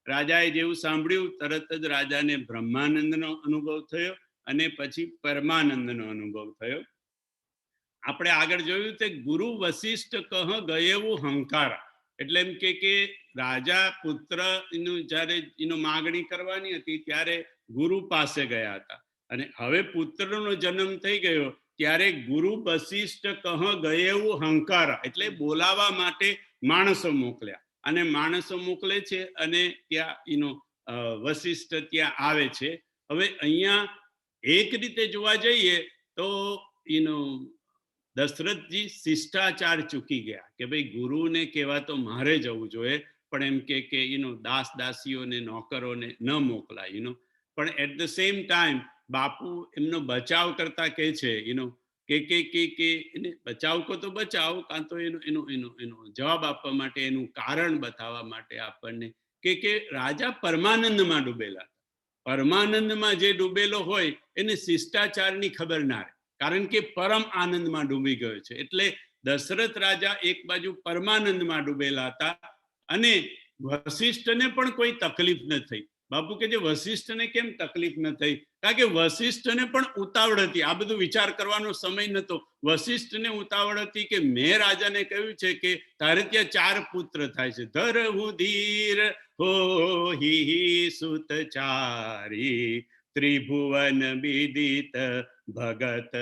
રાજાએ જેવું સાંભળ્યું તરત જ રાજાને બ્રહ્માનંદનો અનુભવ થયો અને પછી પરમાનંદનો અનુભવ થયો. આપણે આગળ જોયું તે ગુરુ વશિષ્ઠ કહ ગયેવું હંકારા. એટલે એમ કે રાજા પુત્ર જયારે એનો માગણી કરવાની હતી ત્યારે ગુરુ પાસે ગયા હતા, અને હવે પુત્રનો જન્મ થઈ ગયો ત્યારે ગુરુ વશિષ્ઠ કહ ગયેવું હંકારા એટલે બોલાવા માટે માણસો મોકલ્યા. અને માણસો મોકલે છે અને ત્યાં એનો વશિષ્ઠ ત્યાં આવે છે. હવે અહીંયા એક રીતે જોવા જઈએ તો એનો દશરથજી શિષ્ટાચાર ચૂકી ગયા કે ભાઈ ગુરુને કહેવા તો મારે જવું જોઈએ, પણ એમ કે દાસ દાસીઓને નોકરોને ન મોકલાય. પણ એટ ધ સેમ ટાઈમ બાપુ એમનો બચાવ કરતા કહે છે કે એને બચાવ કો તો બચાવ, કાં તો એનો જવાબ આપવા માટે, એનું કારણ બતાવવા માટે આપણને કે રાજા પરમાનંદમાં ડૂબેલા. પરમાનંદમાં જે ડૂબેલો હોય એને શિષ્ટાચારની ખબર ના રહે, કારણ કે પરમ આનંદમાં ડૂબી ગયો છે. એટલે દશરથ રાજા એક બાજુ પરમાનંદમાં ડૂબેલા હતા, અને વશિષ્ઠને પણ કોઈ તકલીફ ન થઈ. બાપુ કે જે વશિષ્ઠને કેમ તકલીફ ન થઈ? કારણ કે વશિષ્ઠને પણ ઉતાવળ હતી, આ બધું વિચાર કરવાનો સમય નતો. વશિષ્ઠને ઉતાવળ હતી કે મેં રાજાને કહ્યું છે કે તારે ત્યાં 4 પુત્ર થાય છે. ધરહુ ધીર હો હિ સુત ચારી, ત્રિભુવન વિદિત ભગત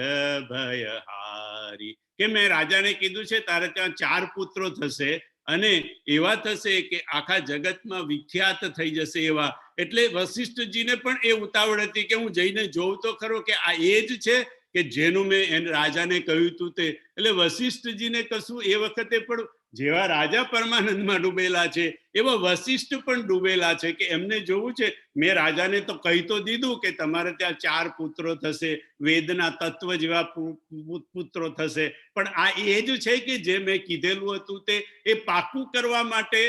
ભયહારી. કે મેં રાજાને કીધું છે તારે ત્યાં 4 પુત્રો થશે, અને એવા થશે કે આખા જગતમાં વિખ્યાત થઈ જશે એવા. એટલે વશિષ્ઠજીને પણ એ ઉતાવળ હતી કે હું જઈને જોઉં તો ખરો કે આ એ જ છે કે જેનું મેં રાજાને કહ્યું હતું તે. એટલે વશિષ્ઠજીને કશું એ વખતે પણ, જેવા રાજા પરમાનંદમાં ડૂબેલા છે એવા વશિષ્ઠ પણ ડૂબેલા છે કે એમને જોવું છે. મેં રાજાને તો કહી તો દીધું કે તમારે ત્યાં 4 પુત્રો થશે, વેદના તત્વ જેવા પુત્રો થશે, પણ આ એ જ છે કે જે મેં કીધેલું હતું તે એ પાકું કરવા માટે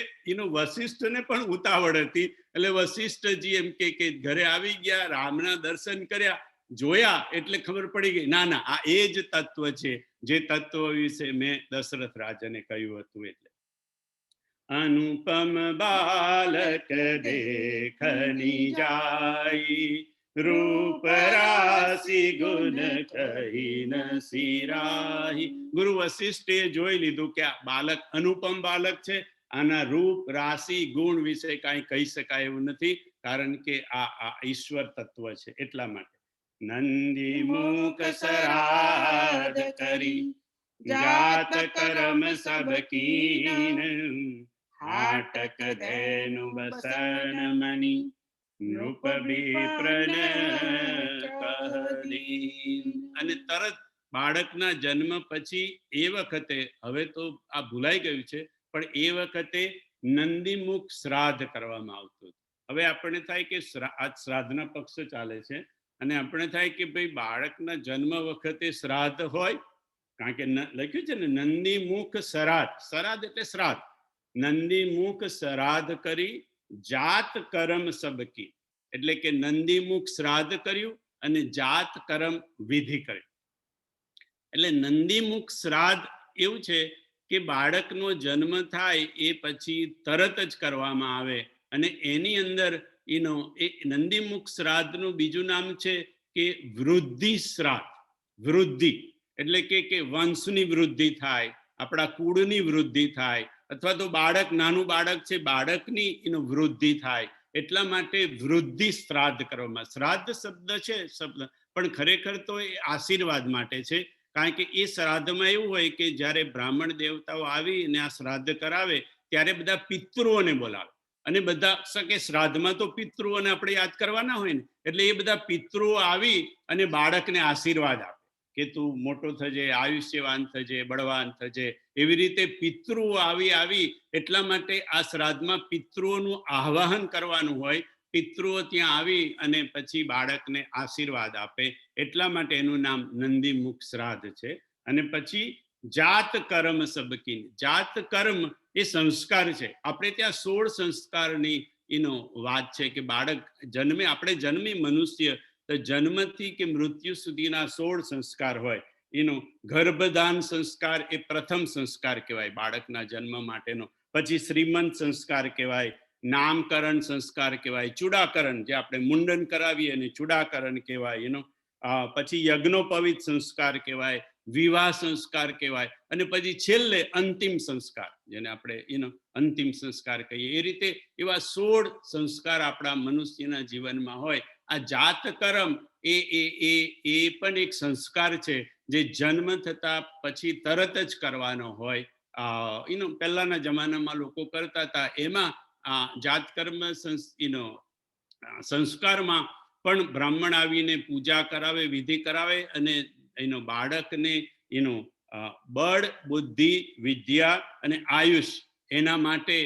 વશિષ્ઠને પણ ઉતાવળ હતી. એટલે વશિષ્ઠજી એમ કે ઘરે આવી ગયા, રામના દર્શન કર્યા, જોયા એટલે ખબર પડી ગઈ, ના ના આ એ જ તત્વ છે જે તત્વ વિશે મેં દશરથ રાજાને કહ્યું હતું. એટલે અનુપમ બાલક દેખની જાય, રૂપ રાશિ ગુણ કહી ન સિરાહી. ગુરુ વશિષ્ઠે જોઈ લીધું કે આ બાલક અનુપમ બાલક છે, આના રૂપ રાશિ ગુણ વિશે કાંઈ કહી શકાય એવું નથી, કારણ કે આ ઈશ્વર તત્વ છે. એટલા માટે નંદી મુખ સરાદ કરી, જાત કર્મ સબ કીન, હાટક ધેનુ બસન મની, નૃપ વિપ્રન કહદીન. અને તરત બાળકના જન્મ પછી એ વખતે, હવે તો આ ભૂલાઈ ગયું છે, પણ એ વખતે નંદીમુખ શ્રાદ્ધ કરવામાં આવતું. હવે આપણને થાય કે આજ શ્રાદ્ધના પક્ષ ચાલે છે, અને આપણે થાય કે ભાઈ બાળકના જન્મ વખતે શ્રાદ્ધ હોય, કારણ કે લખ્યું છે ને નંદીમુખ શ્રાદ્ધ. શ્રાદ્ધ એટલે શ્રાદ્ધ. નંદીમુખ શ્રાદ્ધ કરી, જાત કર્મ સબકી. એટલે કે નંદીમુખ શ્રાદ્ધ કર્યું અને જાત કર્મ વિધિ કર્યું. એટલે નંદીમુખ શ્રાદ્ધ એવું છે કે બાળકનો જન્મ થાય એ પછી તરત જ કરવામાં આવે, અને એની અંદર એ નંદીમુખ શ્રાદ્ધનું બીજું નામ છે કે વૃદ્ધિ શ્રાદ્ધ. વૃદ્ધિ એટલે કે વંશની વૃદ્ધિ થાય, આપણા કુળની વૃદ્ધિ થાય, અથવા તો બાળક, નાનું બાળક છે, બાળકની વૃદ્ધિ થાય. એટલા માટે વૃદ્ધિ શ્રાદ્ધ કરવામાં. શ્રાદ્ધ શબ્દ છે શબ્દ, પણ ખરેખર તો એ આશીર્વાદ માટે છે. કારણ કે એ શ્રાદ્ધમાં એવું હોય કે જ્યારે બ્રાહ્મણ દેવતાઓ આવી અને આ શ્રાદ્ધ કરાવે ત્યારે બધા પિતૃઓને બોલાવે, અને બધા કે શ્રાદ્ધમાં તો પિતૃઓને આપણે યાદ કરવાના હોય ને, એટલે એ બધા પિતૃઓ આવી અને બાળકને આશીર્વાદ આપે કે તું મોટો થજે, આયુષ્યવાન થજે, બળવાન થજે. એવી રીતે પિતૃઓ આવી એટલા માટે આ શ્રાદ્ધમાં પિતૃઓનું આહ્વાન કરવાનું હોય. પિતૃઓ ત્યાં આવી અને પછી બાળકને આશીર્વાદ આપે, એટલા માટે એનું નામ નંદીમુખ શ્રાદ્ધ છે. અને પછી જાત કર્મ સબકીન. જાત કર્મ એ સંસ્કાર છે. આપણે ત્યાં 16 સંસ્કારની વાત છે કે બાળક જન્મે, આપણે જન્મી મનુષ્ય તો જન્મથી કે મૃત્યુ સુધીના 16 સંસ્કાર હોય. ગર્ભદાન સંસ્કાર એ પ્રથમ સંસ્કાર કહેવાય બાળકના જન્મ માટેનો. પછી શ્રીમંત સંસ્કાર કહેવાય, નામકરણ સંસ્કાર કહેવાય, ચૂડાકરણ જે આપણે મુંડન કરાવીએ અને ચૂડાકરણ કહેવાય. પછી યજ્ઞોપવિત સંસ્કાર કહેવાય, વિવાહ સંસ્કાર કહેવાય, અને પછી છેલ્લે અંતિમ સંસ્કાર જેને આપણે અંતિમ સંસ્કાર કહીએ. એ રીતે એવા 16 સંસ્કાર આપણા મનુષ્યના જીવનમાં હોય. આ જાત કર્મ એ પણ એક સંસ્કાર છે જે જન્મ થતા પછી તરત જ કરવાનો હોય. પહેલાના જમાનામાં લોકો કરતા હતા. એમાં જાત કર્મ સંસ્કારમાં પણ બ્રાહ્મણ આવીને પૂજા કરાવે, વિધિ કરાવે, અને બાળકને બળ, બુદ્ધિ, વિદ્યા અને આયુષ એના માટે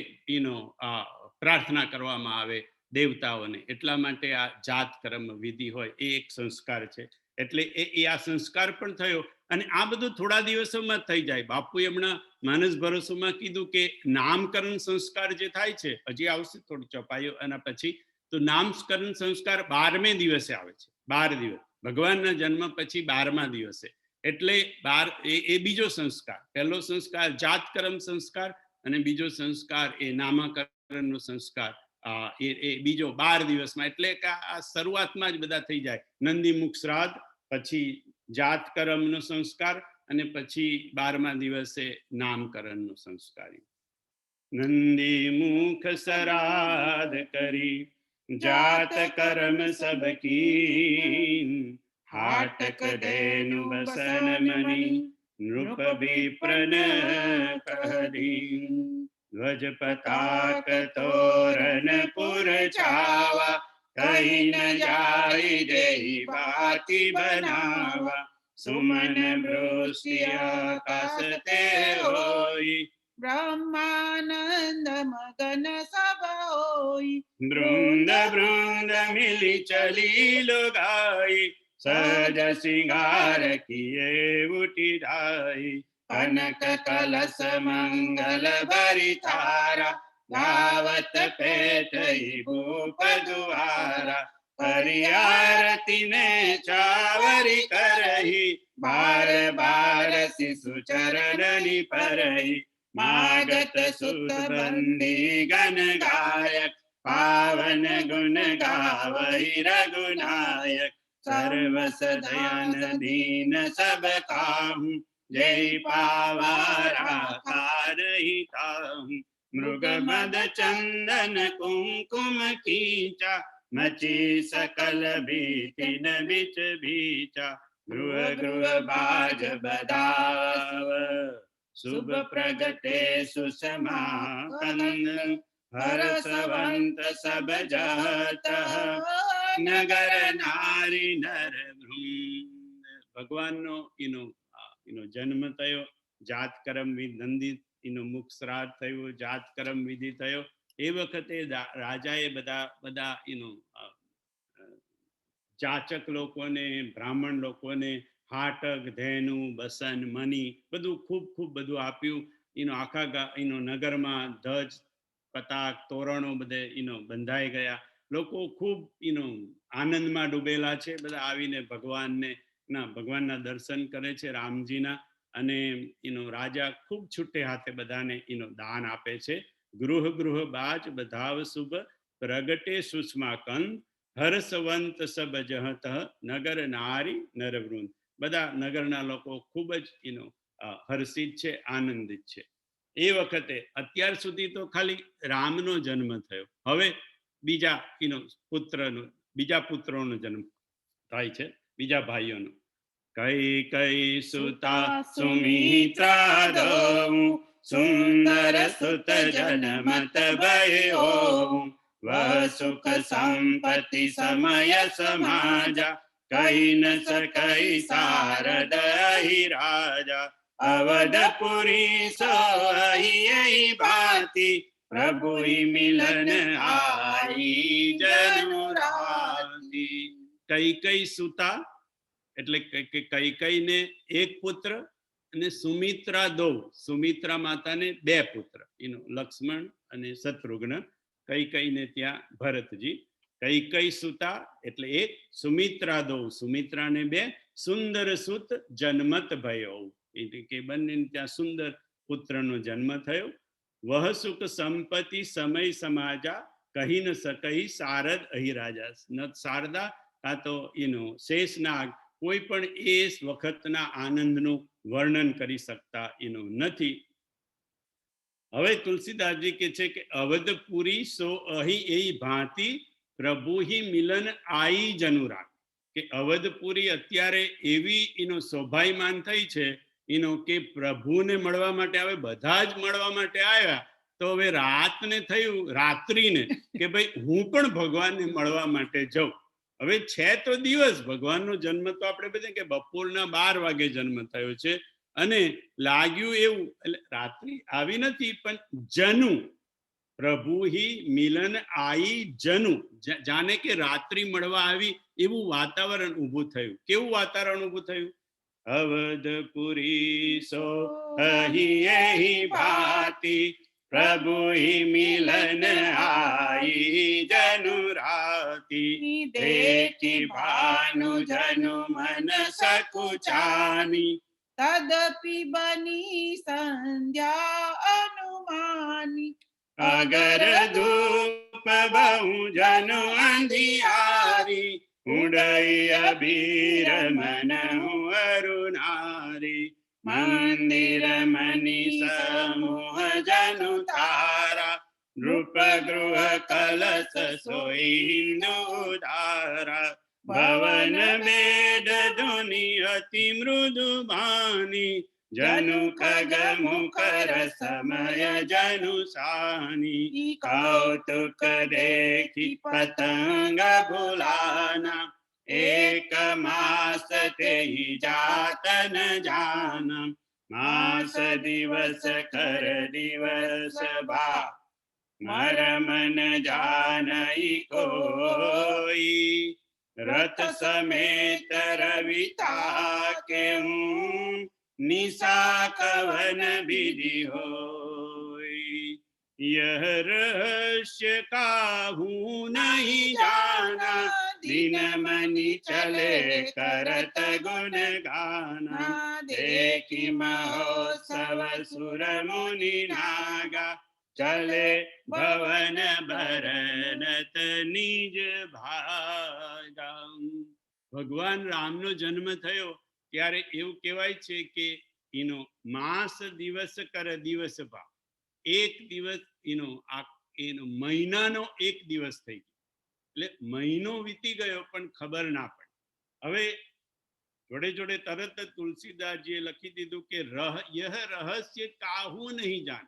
પ્રાર્થના કરવામાં આવે દેવતાઓને. એટલા માટે આ જાત કર્મ વિધિ હોય, એ એક સંસ્કાર છે. એટલે એ આ સંસ્કાર પણ થયો. અને આ બધું થોડા દિવસોમાં થઈ જાય. બાપુએ હમણાં માનસ ભરોસોમાં કીધું કે નામકરણ સંસ્કાર જે થાય છે, હજી આવશે થોડું ચપાયો એના પછી, તો નામકરણ સંસ્કાર 12મે દિવસે આવે છે. 12 દિવસ ભગવાનના જન્મ પછી 12મા દિવસે, એટલે એ બીજો સંસ્કાર. પહેલો સંસ્કાર જાતકર્મ સંસ્કાર અને બીજો સંસ્કાર એ નામકરણનો સંસ્કાર, એ બીજો 12 દિવસમાં. એટલે કે આ શરૂઆતમાં જ બધા થઈ જાય. નંદી મુખ શ્રાદ્ધ, પછી જાતકર્મનો સંસ્કાર અને પછી 12મા દિવસે નામકરણનો સંસ્કાર. નંદી મુખ શ્રાદ્ધ કરી જાત કર્મ સબ કી, હાટક ધેનુ બસન મની નૃપ વિપ્રન કહી, ધ્વજ પતાક તોરન પુર છાવા, કहीं न जाई जेहि बाती बनावा, सुमन वृष्टि आकाशते होई, ब्रह्मानंद मगन सब होई, वृंद वृंद मिली चली लुगाई, सहज सिंगार किए उठी जाई, कनक कलश मंगल भरी थारा, गावत पेटई भूप दुआरा, हरि आरती ने चावरी करही, बार बार शिशु चरणनि परही, मागत सुत बंदी गण गायक, पावन गुण गावही रघुनायक, सर्वस दयान दीन सब काहू, जय पावा राखा रही ताहू, मृग मद चंदन कुमकुम कीचा, मची सकल भीतिन बिच भीचा, गृह गृह बाज बधाव, शुभ प्रगटे सुषमाकंद, हर्षवंत सब जत, नगर नारी नर वृंद. ભગવાનનો એનો જન્મ થયો, જાતકર્મ નંદી એનું મુખ શ્રાદ્ધ થયું, જાતકર્મ વિધિ થયો. એ વખતે રાજાએ બધા જાચક લોકોને, બ્રાહ્મણ લોકોને હાટક ધેનુ બસન મની બધું ખૂબ બધું આપ્યું. આખા નગરમાં ધ્વજ પતાક તોરણો બધે બંધાઈ ગયા. લોકો ખૂબ આનંદમાં ડૂબેલા છે. બધા આવીને ભગવાનના દર્શન કરે છે, રામજીના. અને રાજા ખૂબ છૂટે હાથે બધાને દાન આપે છે. ગૃહ ગૃહ બાજ બધાવ શુભ, પ્રગટે સુષ્મા કંદ, હર્ષવંત સબ જહત, નગર નારી નરવૃંદ. બધા નગરના લોકો ખૂબ જ હર્ષિત છે, આનંદિત છે. એ વખતે અત્યાર સુધી તો ખાલી રામનો જન્મ થયો. હવે બીજા પુત્રોનો જન્મ થાય છે, બીજા ભાઈઓનો. કઈ કઈ સુતા સુમિત્રા દઉં, સુંદર સુત જનમત ભયો, વહ સુખ સંપત્તિ સમય સમાજા, કઈ ન सकई शारद ही राजा, अवधपुरी सोई भांति, प्रभु ही मिलन आई जनुराती. કઈ કઈ સુતા એટલે કઈ કઈ ને એક પુત્ર અને સુમિત્રા દો. સુમિત્રા માતાને 2 પુત્ર, લક્ષ્મણ અને શત્રુઘ્ન. કઈ કઈ ને ત્યાં ભરતજી. કઈ કઈ સુતા એટલે એક, સુમિત્રા દો સુમિત્રાને 2, સુંદર સુત જન્મત ભયો એટલે કે બંને ત્યાં સુંદર પુત્રનો જન્મ થયો. વહ સુખ સંપત્તિ સમય સમાજા, કહી ન सकई શારદ અહી રાજા. શારદા કાં તો શેષનાગ કોઈ પણ એ વખતના આનંદનું વર્ણન કરી શકતા નથી. હવે તુલસીદાસજી કે છે કે અવધપુરી સો અહી એ ભાંતિ, પ્રભુ હી મિલન આઈ જનુરા. કે અવધપુરી અત્યારે એવી શોભાયમાન થઈ છે કે પ્રભુને મળવા માટે આવે, બધા જ મળવા માટે આવ્યા. તો હવે રાતને થયું, રાત્રિને, કે ભાઈ હું પણ ભગવાનને મળવા માટે જાઉં. હવે છે તો દિવસ, ભગવાનનો જન્મ તો આપણે બધા કે બપોરના 12 વાગે જન્મ થયો છે. અને લાગ્યું એવું, એટલે રાત્રિ આવી નથી, પણ જનુ પ્રભુ હી મિલન આઈ જનુ, જાણે કે રાત્રિ મળવા આવી એવું વાતાવરણ ઊભું થયું. કેવું વાતાવરણ ઊભું થયું? अवधपुरी सो ही यही भांति, प्रभु ही मिलन आई जनु राती। देखी भानु जनु मन सकुचानी, तदपि बनी संध्या अनुमानी। अगर धूप बहु जनु अंधियारी, उड़ई अबीर मन अरुणारी। मंदिर मणि समूह जनु तारा, रूप गृह कलश सोई हिंदू धारा। भवन बेद धुनि अति मृदु भानी, जनु खग मुखर समय जनु सानी। कौतुक देखी पतंग बुलाना, एक मास ते ही जातन जाना। मास दिवस कर दिवस भा, मर मन जानई कोई। रथ समेत रविता के हूँ, निशा कवन विधि होई। यह रहस्य काहू नहीं जाना, दिन मनि चले करत गुण गाना। देखी महोत्सव सुर मुनि नागा, चले भवन भरनत निज भागा। ભગવાન રામનો જન્મ થયો ત્યારે એવું કહેવાય છે કે એનો માસ દિવસ કર દિવસ ભા, એક દિવસ એનો મહિનાનો એક દિવસ થઈ ગયો, એટલે મહિનો વીતી ગયો પણ ખબર ના પડી. હવે જોડે જોડે તરત જ તુલસીદાસજીએ લખી દીધું કે યહ રહસ્ય કાહુ નહીં જાન.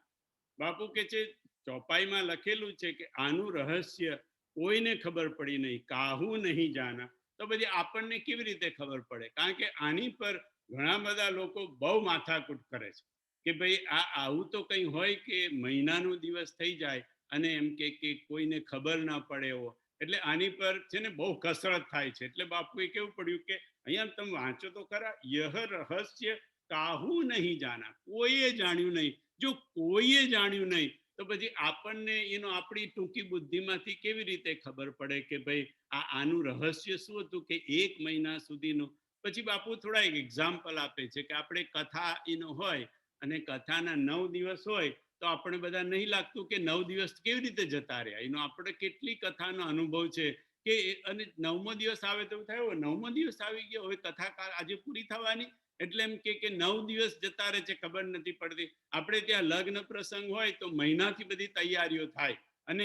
બાપુ કે છે ચોપાઈમાં લખેલું છે કે આનું રહસ્ય કોઈને ખબર પડી નહીં, કાહુ નહીં જાના. તો પછી આપણને કેવી રીતે ખબર પડે? કારણ કે આની પર ઘણા બધા લોકો બહુ માથાકૂટ કરે છે કે ભાઈ આ આવું તો કંઈ હોય કે મહિનાનો દિવસ થઈ જાય અને એમ કે કોઈને ખબર ના પડે એવો. એટલે આની પર છે ને બહુ કસરત થાય છે. એટલે બાપુએ કેવું પડ્યું કે અહીંયા તમે વાંચો તો ખરા, યહ રહસ્ય કાહુ નહીં જાના, કોઈએ જાણ્યું નહીં. જો કોઈએ જાણ્યું નહીં તો પછી આપણને આપણી ટૂંકી બુદ્ધિમાંથી કેવી રીતે ખબર પડે કે ભાઈ આનું રહસ્ય શું હતું કે એક મહિના સુધીનું. પછી બાપુ થોડા એક એક્ઝામ્પલ આપે છે કે આપણે કથા હોય અને કથાના 9 દિવસ હોય તો આપણે બધા નહીં લાગતું કે 9 દિવસ કેવી રીતે જતા રહ્યા. આપણે કેટલી કથાનો અનુભવ છે કે અને 9મો દિવસ આવે તો થાય 9મો દિવસ આવી ગયો, હવે કથા આજે પૂરી થવાની, એટલે એમ કે 9 દિવસ જતા રહે છે, ખબર નથી પડતી. આપણે ત્યાં લગ્ન પ્રસંગ હોય તો મહિનાથી બધી તૈયારીઓ થાય અને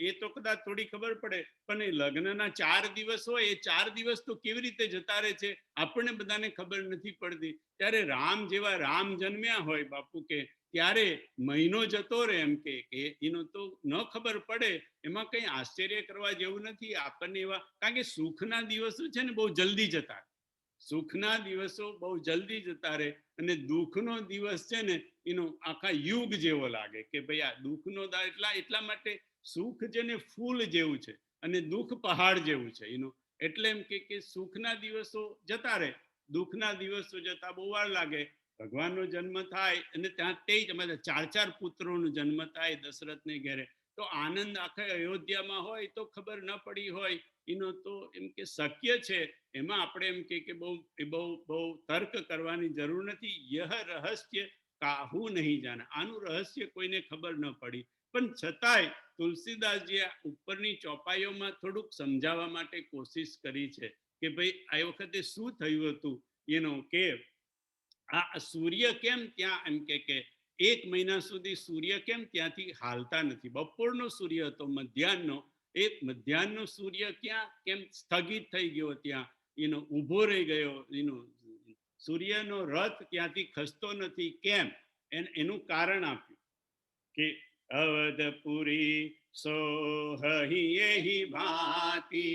એ તો કદાચ થોડી ખબર પડે, પણ એ લગ્નના 4 દિવસ હોય, એ 4 દિવસ તો કેવી રીતે જતા રહે છે આપણને બધાને ખબર નથી પડતી. ત્યારે રામ જેવા રામ જન્મ્યા હોય બાપુ કે ત્યારે મહિનો જતો રહે એમ કે એનો તો ન ખબર પડે. એમાં કંઈ આશ્ચર્ય કરવા જેવું નથી આપણને એવા, કારણ કે સુખના દિવસો છે ને બહુ જલ્દી જતા, સુખના દિવસો બહુ જલ્દી જતા રહે અને દુઃખનો દિવસ છે ને એનો આખા યુગ જેવો લાગે કે ભાઈ આ દુઃખનો એટલા માટે સુખ છે ને ફૂલ જેવું છે અને દુઃખ પહાડ જેવું છે એટલે એમ કે સુખના દિવસો જતા રહે, દુઃખના દિવસો જતા બહુ વાર લાગે. ભગવાનનો જન્મ થાય અને ત્યાં તે જ અમારે 4 પુત્રોનો જન્મ થાય દશરથને ઘેરે, તો આનંદ આખા અયોધ્યામાં હોય તો ખબર ન પડી હોય તો એમ કે શક્ય છે. એમાં આપણે એમ કે બહુ તર્ક કરવાની જરૂર નથી. યહ રહસ્ય કાહુ નહીં જાના, આનું રહસ્ય કોઈને ખબર ન પડી. પણ છતાંય તુલસીદાસજીએ ઉપરની ચોપાઈઓમાં થોડુંક સમજાવવા માટે કોશિશ કરી છે કે ભાઈ આ વખતે શું થયું હતું કે આ સૂર્ય કેમ ત્યાં એમ કે 1 મહિના સુધી સૂર્ય કેમ ત્યાંથી હાલતા નથી. બપોરનો સૂર્ય હતો, મધ્યાહનો, એ મધ્યાહનો સૂર્ય ક્યાં કેમ સ્થગિત થઈ ગયો, ત્યાં ઊભો રહી ગયો, સૂર્યનો રથ ત્યાંથી ખસતો નથી કેમ, એનું કારણ આપ્યું કે અવધપુરી સોહી એહી ભાંતિ,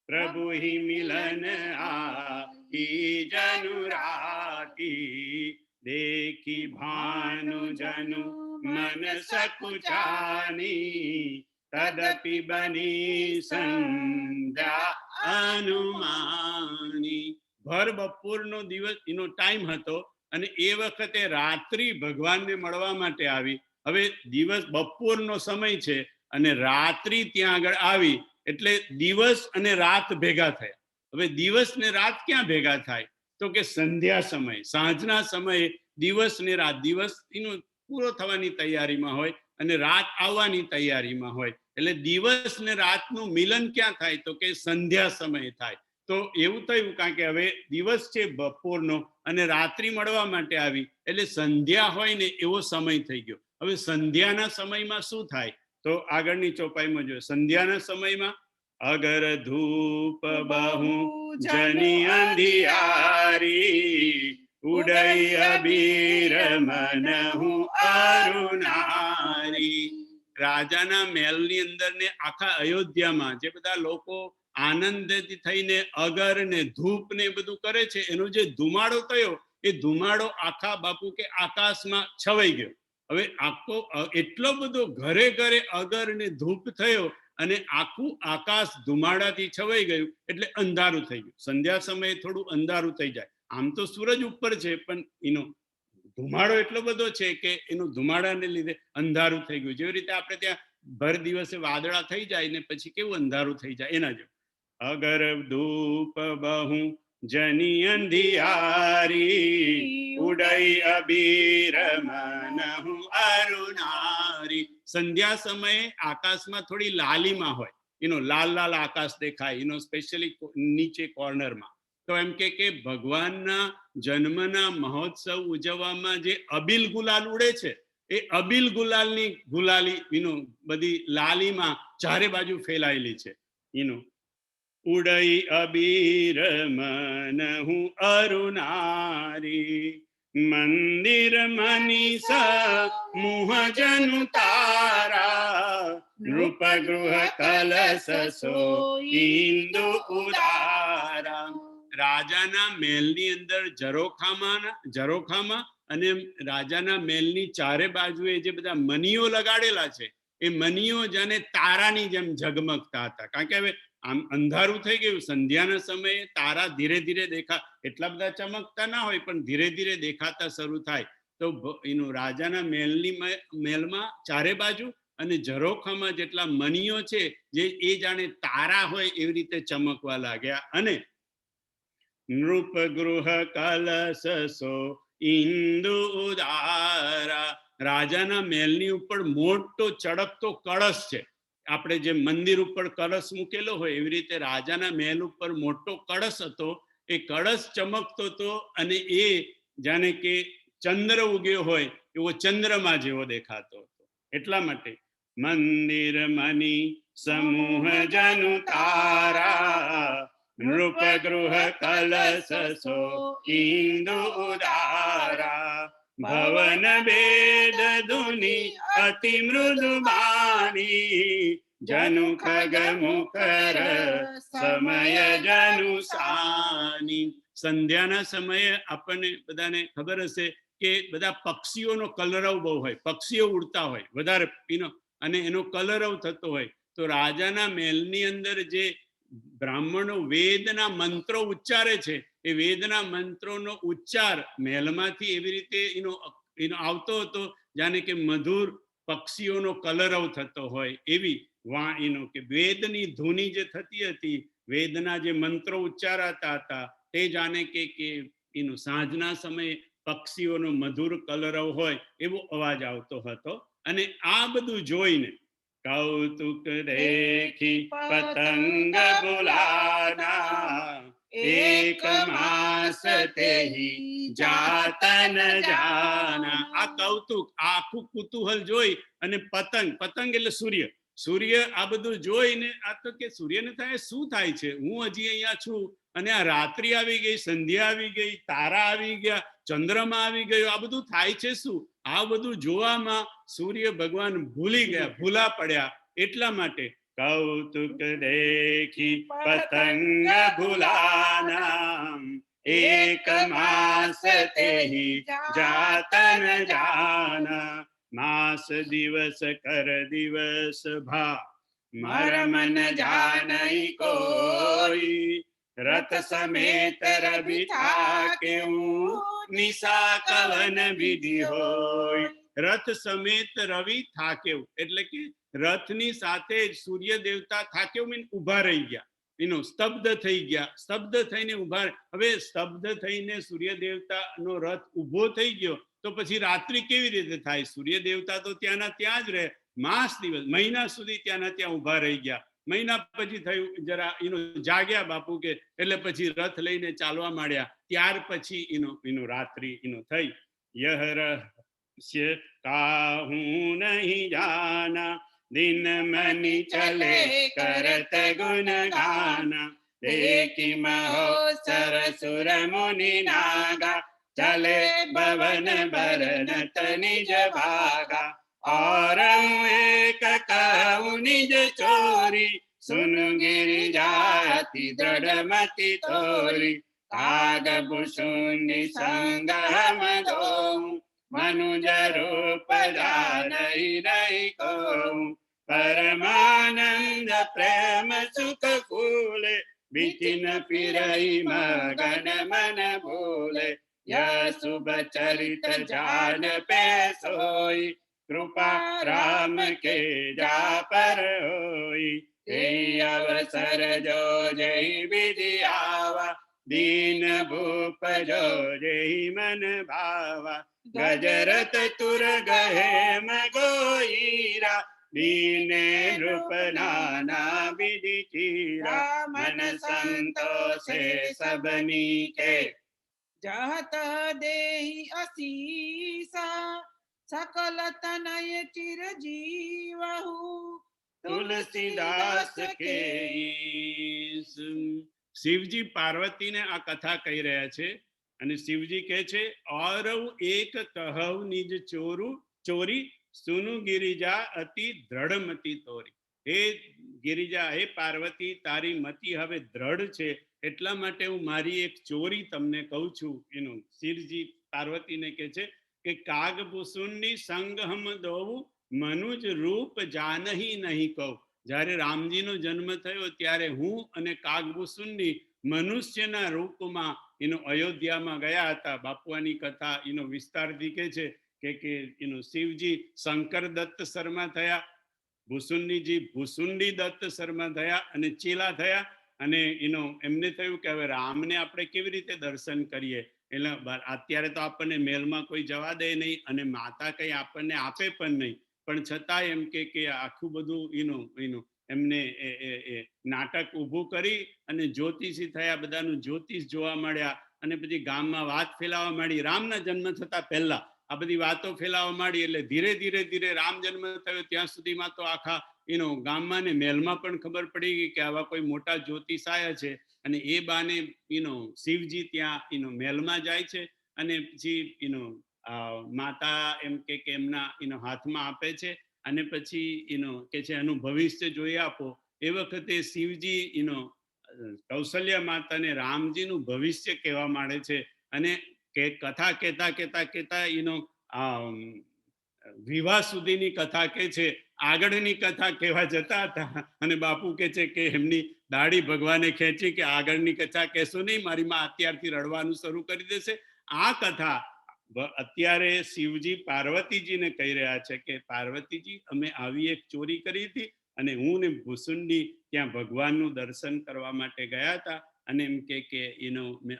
પ્રભુ હી મિલન આઈ જનુ રાતી. देखी भानु जनु मन सकुचानी, तदपि बनी संध्या अनुमानी. ભર બપોરનો દિવસ એનો ટાઈમ હતો અને એ વખતે રાત્રિ ભગવાનને મળવા માટે આવી. હવે દિવસ બપોરનો સમય છે અને રાત્રિ ત્યાં આગળ આવી એટલે દિવસ અને રાત ભેગા થયા. હવે દિવસ ને રાત ક્યાં ભેગા થાય? તો કે સંધ્યા સમય, સાંજના સમયે દિવસ ને રાત, દિવસ એનો પૂરો થવાની તૈયારીમાં હોય અને રાત આવવાની તૈયારીમાં હોય. એટલે દિવસ ને રાતનું મિલન ક્યાં થાય? તો કે સંધ્યા સમય થાય. તો એવું થયું કારણ કે હવે દિવસ છે બપોરનો અને રાત્રિ મળવા માટે આવી એટલે સંધ્યા હોય ને એવો સમય થઈ ગયો. હવે સંધ્યાના સમયમાં શું થાય? તો આગળની ચોપાઈમાં જોઈએ. સંધ્યાના સમયમાં અગર ધૂપ બહુ જની અંધિયારી ઉડઈ અબીર મનહુ અરુણારી. રાજાના મહેલની અંદર ને આખા અયોધ્યામાં જે બધા લોકો આનંદથી થઈને અગર ને ધૂપ ને બધું કરે છે, એનો જે ધુમાડો થયો એ ધુમાડો આખા બાપુ કે આકાશમાં છવાઈ ગયો. હવે આખો એટલો બધો ઘરે ઘરે અગર ને ધૂપ થયો અને આખું આકાશ ધુમાડાથી છવાઈ ગયું એટલે અંધારું થઈ ગયું. સંધ્યા સમયે થોડું અંધારું થઈ જાય. આમ તો સૂરજ ઉપર છે પણ એનો ધુમાડો એટલો બધો છે કે એનું ધુમાડાને લીધે અંધારું થઈ ગયું. જેવી રીતે આપણે ત્યાં ભર દિવસે વાદળા થઈ જાય ને પછી કેવું અંધારું થઈ જાય એના જેવું. અગર ધૂપ બહુ જની અંધિયારી ઉડઈ અબીર મનહુ અરુણારી. સંધ્યા સમયે આકાશમાં થોડી લાલીમાં હોય, એનો લાલ લાલ આકાશ દેખાય, એનો સ્પેશિયલી નીચે કોર્નરમાં. તો એમ કે ભગવાનના જન્મના મહોત્સવ ઉજવવામાં જે અબીલ ગુલાલ ઉડે છે એ અબીલ ગુલાલની ગુલાલી બધી લાલીમાં ચારે બાજુ ફેલાયેલી છે. ઉડઈ અબીર મનહુ અરુણારી મંદિર મનીષા મુહજનુ તારા નૃપ ગૃહ કલશ સો ઇન્દુ ઉદારા. રાજાના મહેલની અંદર ઝરોખામાં અને રાજાના મહેલની ચારે બાજુએ જે બધા મનીઓ લગાડેલા છે એ મનીઓ જાણે તારાની જેમ ઝગમગતા હતા. કારણ કે હવે આમ અંધારું થઈ ગયું. સંધ્યાના સમયે તારા ધીરે ધીરે એટલા બધા ચમકતા ના હોય પણ ધીરે ધીરે દેખાતા શરૂ થાય. તો એનું રાજાના મહેલમાં ચારે બાજુ અને ઝરોખામાં જેટલા મનીઓ છે જે એ જાણે તારા હોય એવી રીતે ચમકવા લાગ્યા. અને નૃપ ગૃહ કલશ સો ઇન્દુ ઉદારા. રાજાના મહેલની ઉપર મોટો ચળકતો કળશ છે. આપણે જે મંદિર ઉપર કળશ મૂકેલો હોય એવી રીતે રાજાના મહેલ ઉપર મોટો કળશ હતો. એ કળશ ચમકતો હતો અને એ જાણે કે ચંદ્ર ઉગ્યો હોય એવો ચંદ્રમા જેવો દેખાતો હતો. એટલા માટે મંદિર મની સમૂહ જનુ તારા નૃપ ગૃહ કલશ સો ઇન્દુ ઉદારા ભવન વેદ ધુનિ અતિ મૃદુ બાની જનુ ખગ મુખર સમય જનુ સાની. સંધ્યાના સમયે આપણને બધાને ખબર હશે કે બધા પક્ષીઓનો કલરવ બહુ હોય, પક્ષીઓ ઉડતા હોય વધારે અને એનો કલરવ થતો હોય. તો રાજાના મહેલની અંદર જે બ્રાહ્મણો વેદના મંત્રો ઉચ્ચારે છે એ વેદના મંત્રોનો ઉચ્ચાર મહેલમાંથી એવી રીતે એનો આવતો હતો જાણે કે મધુર પક્ષીઓનો કલરવ થતો હોય એવી કે વેદની ધૂની જે થતી હતી, વેદના જે મંત્રો ઉચ્ચારાતા હતા તે જાણે કે સાંજના સમયે પક્ષીઓનો મધુર કલરવ હોય એવો અવાજ આવતો હતો. અને આ બધું જોઈને કૌતુક દેખી પતંગ બોલાના એક માસ તેહી જાતન જાના. આ કૌતુક, આખું કુતૂહલ જોઈ અને પતંગ એટલે સૂર્ય આ બધું જોઈને આ તો કે સૂર્યને થાય શું થાય છે? હું હજી અહીંયા છું અને આ રાત્રિ આવી ગઈ, સંધ્યા આવી ગઈ, તારા આવી ગયા, ચંદ્રમાં આવી ગયો, આ બધું થાય છે શું? આ બધું જોવામાં સૂર્ય ભગવાન ભૂલા પડ્યા. એટલા માટે કૌતુક દેખી પતંગ ભૂલાના એક માસ તેહી જાતન જાના. માસ દિવસ કર દિવસ ભા મરમ ન જાનઈ કોઈ રથ સમેત રવિ થાકે હું નિશા કવન વિધિ હોય. રથ સમેત રવિ થાકેવ એટલે કે રથની સાથે જ સૂર્ય દેવતા થાકેવ મીન ઉભા રહી ગયા, સ્તબ્ધ થઈ ગયા, સ્તબ્ધ થઈને ઉભા. હવે સ્તબ્ધ થઈને સૂર્ય દેવતાનો રથ ઉભો થઈ ગયો તો પછી રાત્રિ કેવી રીતે થાય? સૂર્ય દેવતા તો ત્યાંના ત્યાં જ રહે, માસ દિવસ મહિના સુધી ત્યાંના ત્યાં ઉભા રહી ગયા. મહિના પછી થયું જરા જાગ્યા બાપુ કે, એટલે પછી રથ લઈને ચાલવા માંડ્યા. ત્યાર પછી રાત્રિ થઈ. યહ રહસ્ય કાહું નહીં જાના, દિન મની ચલે કરત ગુણ ગાના. દેખી મહોત્સર સુર મુનિ નાગા, ચલે ભવન બરનત નિજ ભાગા. और एक कहूँ निज चोरी, सुन गिरिजाति दृढ़मति तोरी. काग भुषुंडि संग हम दोऊ, मनुज रूप जानहि नहीं कोऊ. परमानंद प्रेम सुख फूले, बिचिन फिरहि मगन मन भूले. यह शुभ चरित जान पे सोई, कृपा राम के जा पर होई. ते अवसर जो जय विधि आवा, दीन भूप जो जय मन भावा. गजरथ तुर गहे मगोईरा, दीने नृप नाना विधि चीरा. मन संतोषे सबनी के, जहत देहि असीसा. सकल तनय चिर जीवहु, तुलसीदास के. શિવજી પાર્વતીને આ કથા કહી રહ્યા છે અને શિવજી કહે છે, ઔરવ એક કહવ નિજ ચોરી, સુનુ ગિરિજા અતિ દ્રઢમતી તોરી. હે ગિરિજા, હે પાર્વતી, તારી મતિ હવે દ્રઢ છે, એટલા માટે હું મારી એક ચોરી તમને કહું છું. શિવજી પાર્વતીને કહે છે કે કાગ ભૂસુંડી સંગ હમ દોવું, મનુજ રૂપ જાનહી નહીં કહું. જ્યારે રામજીનો જન્મ થયો ત્યારે હું અને કાગભૂસુંડી મનુષ્યના રૂપમાં અયોધ્યામાં ગયા હતા. બાપુઆની કથા વિસ્તારથી કહે છે કે શિવજી શંકર દત્ત શર્મા થયા, ભૂસુંડીજી ભૂસુંડી દત્ત શર્મા થયા અને ચેલા થયા. અને એમને થયું કે હવે રામને આપણે કેવી રીતે દર્શન કરીએ. એટલે અત્યારે તો આપણને મહેલમાં કોઈ જવા દે નહીં અને માતા કઈ આપણને આપે પણ નહીં, પણ છતાં એમ કે આખું બધું એમને નાટક ઊભું કરી અને જ્યોતિષી થયા, બધાનું જ્યોતિષ જોવા મળ્યા અને પછી ગામમાં વાત ફેલાવા માંડી. રામના જન્મ થતા પહેલા આ બધી વાતો ફેલાવા માંડી. એટલે ધીરે ધીરે ધીરે રામ જન્મ થયો ત્યાં સુધીમાં તો આખા ગામમાં ને મહેલમાં પણ ખબર પડી ગઈ કે આવા કોઈ મોટા જ્યોતિષ આયા છે. અને એ બાને શિવજી ત્યાં મહેલમાં જાય છે અને પછી માતા એમ કે એમના હાથમાં આપે છે અને પછી કે છે એનું ભવિષ્ય જોઈ આપો. એ વખતે શિવજી કૌશલ્યા માતાને રામજીનું ભવિષ્ય કહેવા માંડે છે અને કથા કહેતા વિવાહ સુધીની કથા કે છે. આગળની કથા કહેવા જતા હતા અને બાપુ કે છે કે એમની દાઢી ભગવાને ખેંચી કે આગળની કથા કહેશો નહીં, મારી માં અત્યારથી રડવાનું શરૂ કરી દેશે. આ કથા અત્યારે શિવજી પાર્વતીજીને કહી રહ્યા છે કે પાર્વતીજી, અમે આવી એક ચોરી કરી હતી અને હું ને ભૂસુંડી ત્યાં ભગવાનનું દર્શન કરવા માટે ગયા હતા અને એમ કે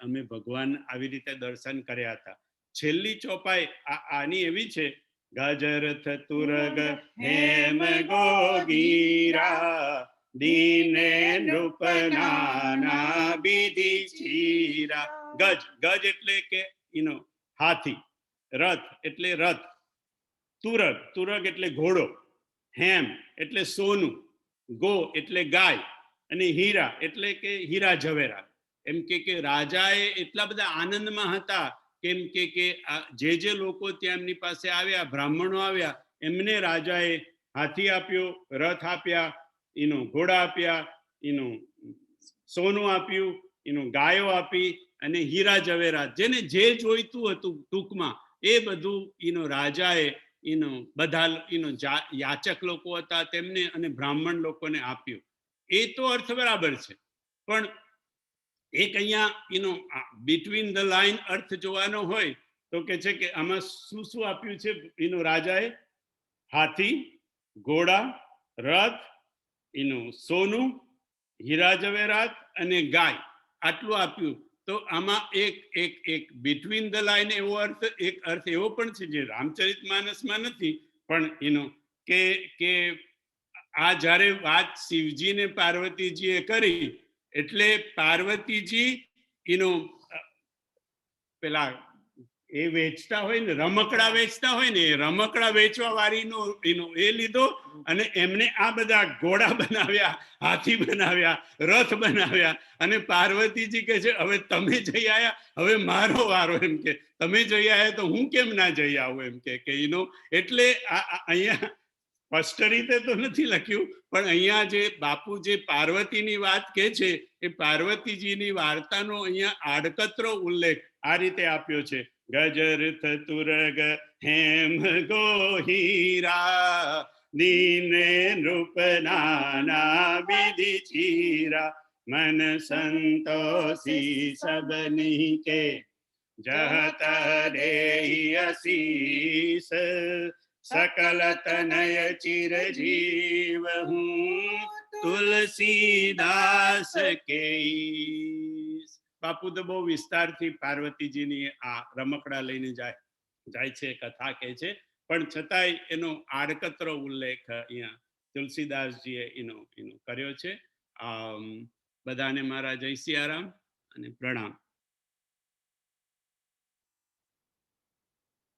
અમે ભગવાન આવી રીતે દર્શન કર્યા હતા. છેલ્લી ચોપાઈ આની એવી છે, ગજરથ તુરગ હેમ ગોગીરા, દીને નૃપ નાના વિધિ ચીરા. ગજ એટલે કે હાથી, રથ એટલે રથ, તુરગ એટલે ઘોડો, હેમ એટલે સોનું, ગો એટલે ગાય અને હીરા એટલે કે હીરા ઝવેરાત. એમ કે રાજાએ એટલા બધા આનંદમાં હતા કેમ કે જે લોકો ત્યાં એમની પાસે આવ્યા, બ્રાહ્મણો આવ્યા, એમને રાજાએ હાથી આપ્યો, રથ આપ્યા, ઘોડા આપ્યા, સોનું આપ્યું, ગાયો આપી અને હીરા ઝવેરાત, જેને જે જોઈતું હતું ટૂંકમાં એ બધું રાજાએ બધા યાચક લોકો હતા તેમને અને બ્રાહ્મણ લોકોને આપ્યું. એ તો અર્થ બરાબર છે, પણ એક અહીંયા બિટવીન ધ લાઈન અર્થ જોવાનો હોય તો કે છે કે આમાં શું શું આપ્યું છે રાજાએ? હાથી, ઘોડા, રથ, સોનું, હીરા જવેરાત અને ગાય, આટલું આપ્યું. તો આમાં એક એક એક બિટવીન ધ લાઈન એવો અર્થ, એક અર્થ એવો પણ છે જે રામચરિતમાનસમાં નથી, પણ કે આ જ્યારે વાત શિવજીને પાર્વતીજીએ કરી એટલે પાર્વતીજી પેલા એ વેચતા હોય ને, રમકડા વેચતા હોય ને, એ રમકડા વેચવા વાળીનો એ લીધો અને એમને આ બધા ઘોડા બનાવ્યા, હાથી બનાવ્યા, રથ બનાવ્યા. અને પાર્વતીજી કહે છે હવે તમે જઈ આયા, હવે મારો વારો. એમ કે તમે જઈ આયા તો હું કેમ ના જઈ આવું? એમ કે એટલે અહીંયા સ્પષ્ટ રીતે તો નથી લખ્યું, પણ અહીંયા જે બાપુ જે પાર્વતીની વાત કહે છે એ પાર્વતીજીની વાર્તાનો અહીંયા આડકતરો ઉલ્લેખ આ રીતે આપ્યો છે. ગજરથ તુરગ હેમ ગોહીરા, દીને નૃપ નાના વિધિ ચીરા, મન સંતોષી સબની કે જહત દેહી અસીસ, सकल तनय चिर जीव हूँ તુલસીદાસ કે. બાપુ તો બહુ વિસ્તારથી પાર્વતીજીની આ રમકડા લઈને જાય છે, કથા કહે છે, પણ છતાંય એનો આડકતરો ઉલ્લેખ અહીંયા તુલસીદાસજીએ કર્યો છે. બધાને મારા જય સિયારામ અને પ્રણામ.